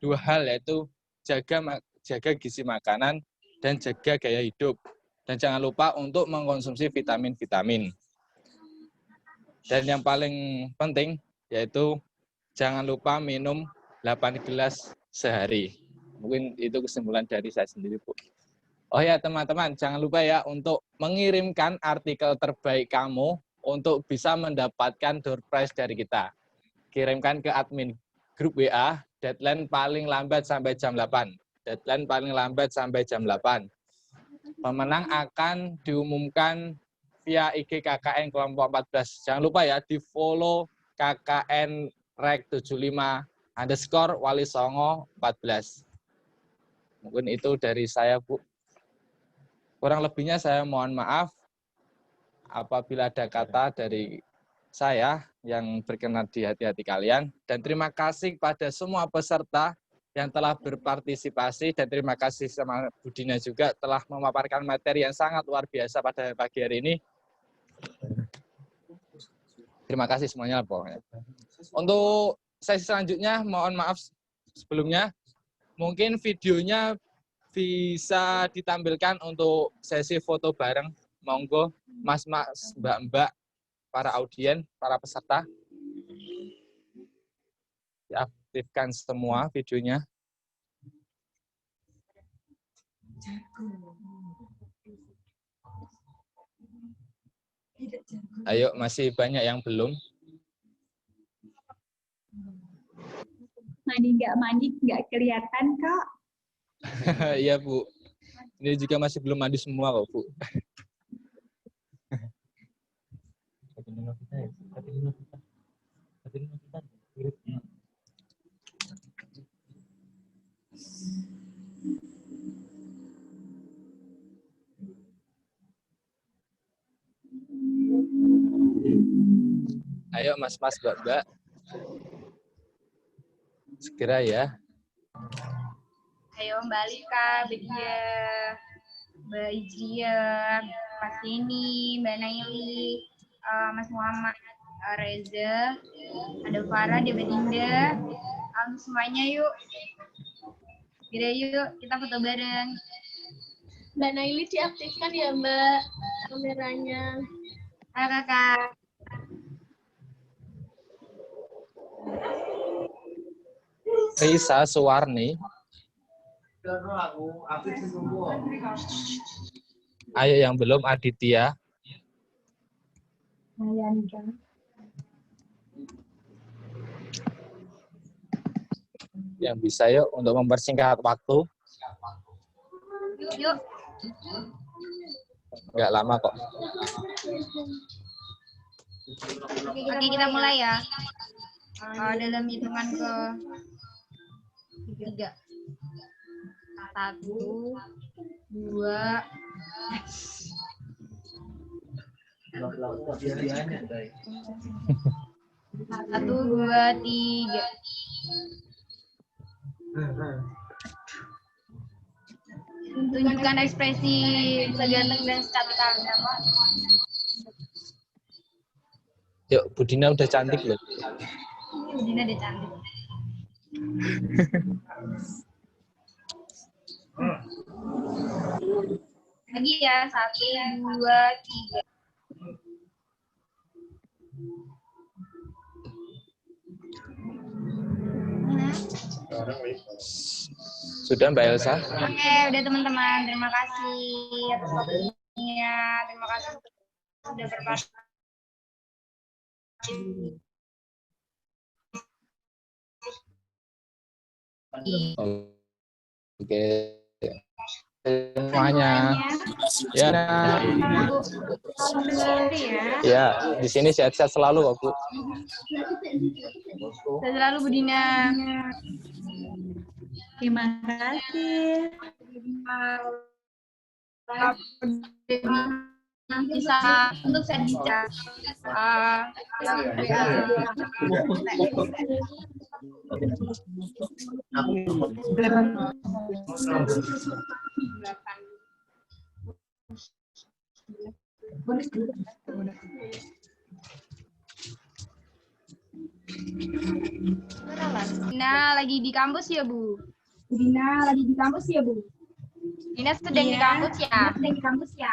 dua hal, yaitu jaga gizi makanan dan jaga gaya hidup. Dan jangan lupa untuk mengkonsumsi vitamin-vitamin. Dan yang paling penting yaitu jangan lupa minum 8 gelas sehari. Mungkin itu kesimpulan dari saya sendiri, Bu. Oh ya teman-teman, jangan lupa ya untuk mengirimkan artikel terbaik kamu untuk bisa mendapatkan door prize dari kita. Kirimkan ke admin grup WA, deadline paling lambat sampai jam 8. Deadline paling lambat sampai jam 8. Pemenang akan diumumkan via IG KKN kelompok 14. Jangan lupa ya, di-follow KKN Rek 75_Walisongo 14. Mungkin itu dari saya, Bu. Kurang lebihnya saya mohon maaf apabila ada kata dari saya yang berkenan di hati-hati kalian. Dan terima kasih kepada semua peserta yang telah berpartisipasi. Dan terima kasih sama Bu Dina juga telah memaparkan materi yang sangat luar biasa pada pagi hari ini. Terima kasih semuanya pokoknya. Untuk sesi selanjutnya, mohon maaf sebelumnya, mungkin videonya bisa ditampilkan untuk sesi foto bareng. Monggo, mas-mas, mbak-mbak, para audien, para peserta. Diaktifkan semua videonya. Ayo, masih banyak yang belum. Mandi nggak kelihatan kok. Iya, Bu. Ini juga masih belum mandi semua kok, Bu. Ayo, mas-mas, mbak-mbak. Segera ya. Ayo Mbak Alika, Bedia, Mbak Ijria, Mas Deni, Mbak Naili, Mas Muhammad, Reza, ada Farah, ada Belinda, semuanya yuk. Gila yuk, kita foto bareng. Mbak Naili diaktifkan ya Mbak kameranya. Halo kakak. Risa Suwarni. Ayo yang belum, Aditya. Yang bisa yuk untuk mempersingkat waktu. Yuk. Nggak lama kok. Oke, kita mulai ya. Dalam hitungan ke 3. 1, 2. 1, 2, 3. Tunjukkan ekspresi seganteng dan secantik Anda, Pak. Yuk, Budina udah cantik loh. Budina udah cantik. Lagi ya, 1, 2, 3. Sudah Mbak Elsa? Oke, udah teman-teman. Terima kasih atas waktunya. Terima kasih sudah berpartisipasi. Oke. Semuanya. Ya. Ya, di sini sehat-sehat selalu kok, Bu. Sehat selalu Budina. Terima kasih. Bisa untuk saya bisa. Dina lagi di kampus ya, Bu? Dina lagi di kampus ya, Bu? Dina sedang di kampus ya? Sedang di kampus ya?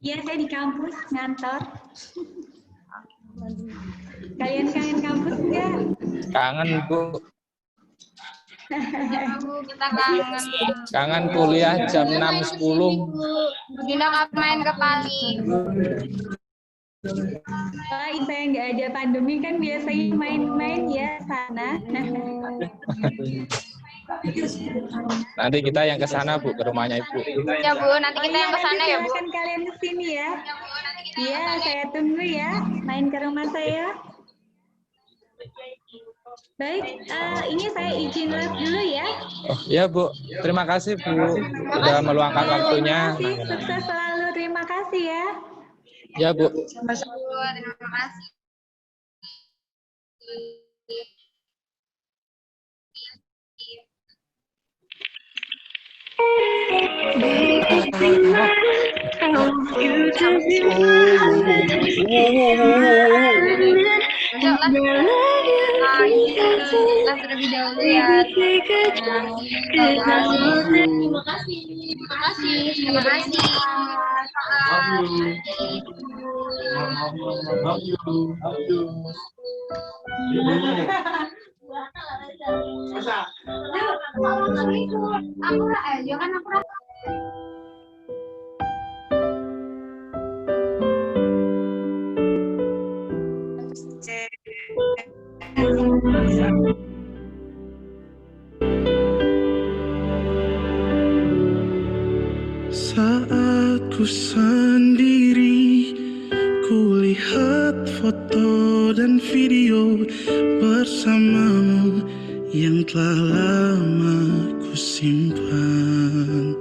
Iya, saya di kampus ngantor. Kalian kangen kampus nggak? Kangen, Bu. Ya, Bu, kita kangen. Kangen kuliah jam 6.10. Dina main ke Pali. Saya nggak ada pandemi kan biasanya main-main ya sana. Nanti kita yang ke sana, Bu, ke rumahnya Ibu. Ya, Bu, nanti kita yang ke sana ya, Bu. Silakan kalian ke sini ya. Iya, saya tunggu ya. Main ke rumah saya. Baik, ini saya izin live dulu ya. Oh, iya, Bu. Terima kasih, Bu. Sudah meluangkan waktunya. Terima kasih, sukses selalu. Terima kasih ya. Ya, Bu. Terima kasih. Terlebih dahulu ya. Terima kasih. Saat ku sendiri, kulihat foto dan video bersamamu yang telah lama ku simpan.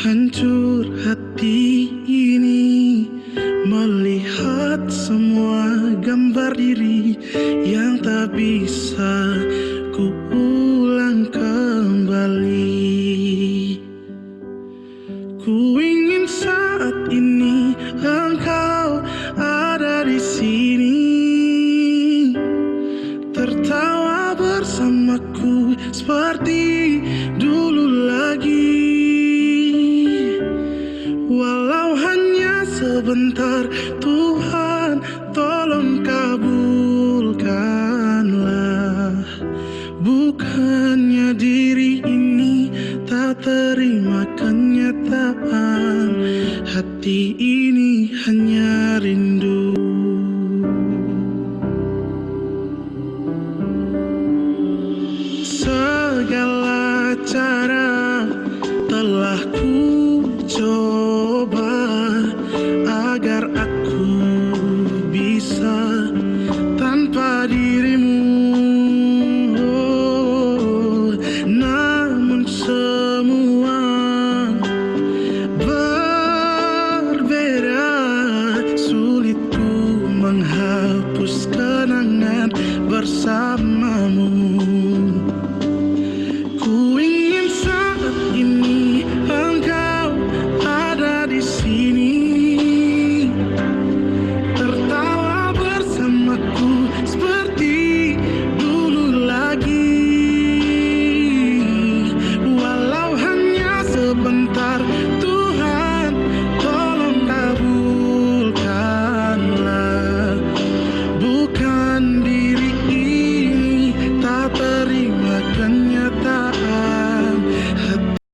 Hancur hati ini melihat semua gambar diri yang tak bisa ku ulang kembali. Ku ingin saat ini engkau ada di sini, tertawa bersamaku seperti dulu lagi. Walau hanya sebentar, Tuhan tolong kabulkanlah. Bukannya diri ini tak terima kenyataan, hati hati ini hanya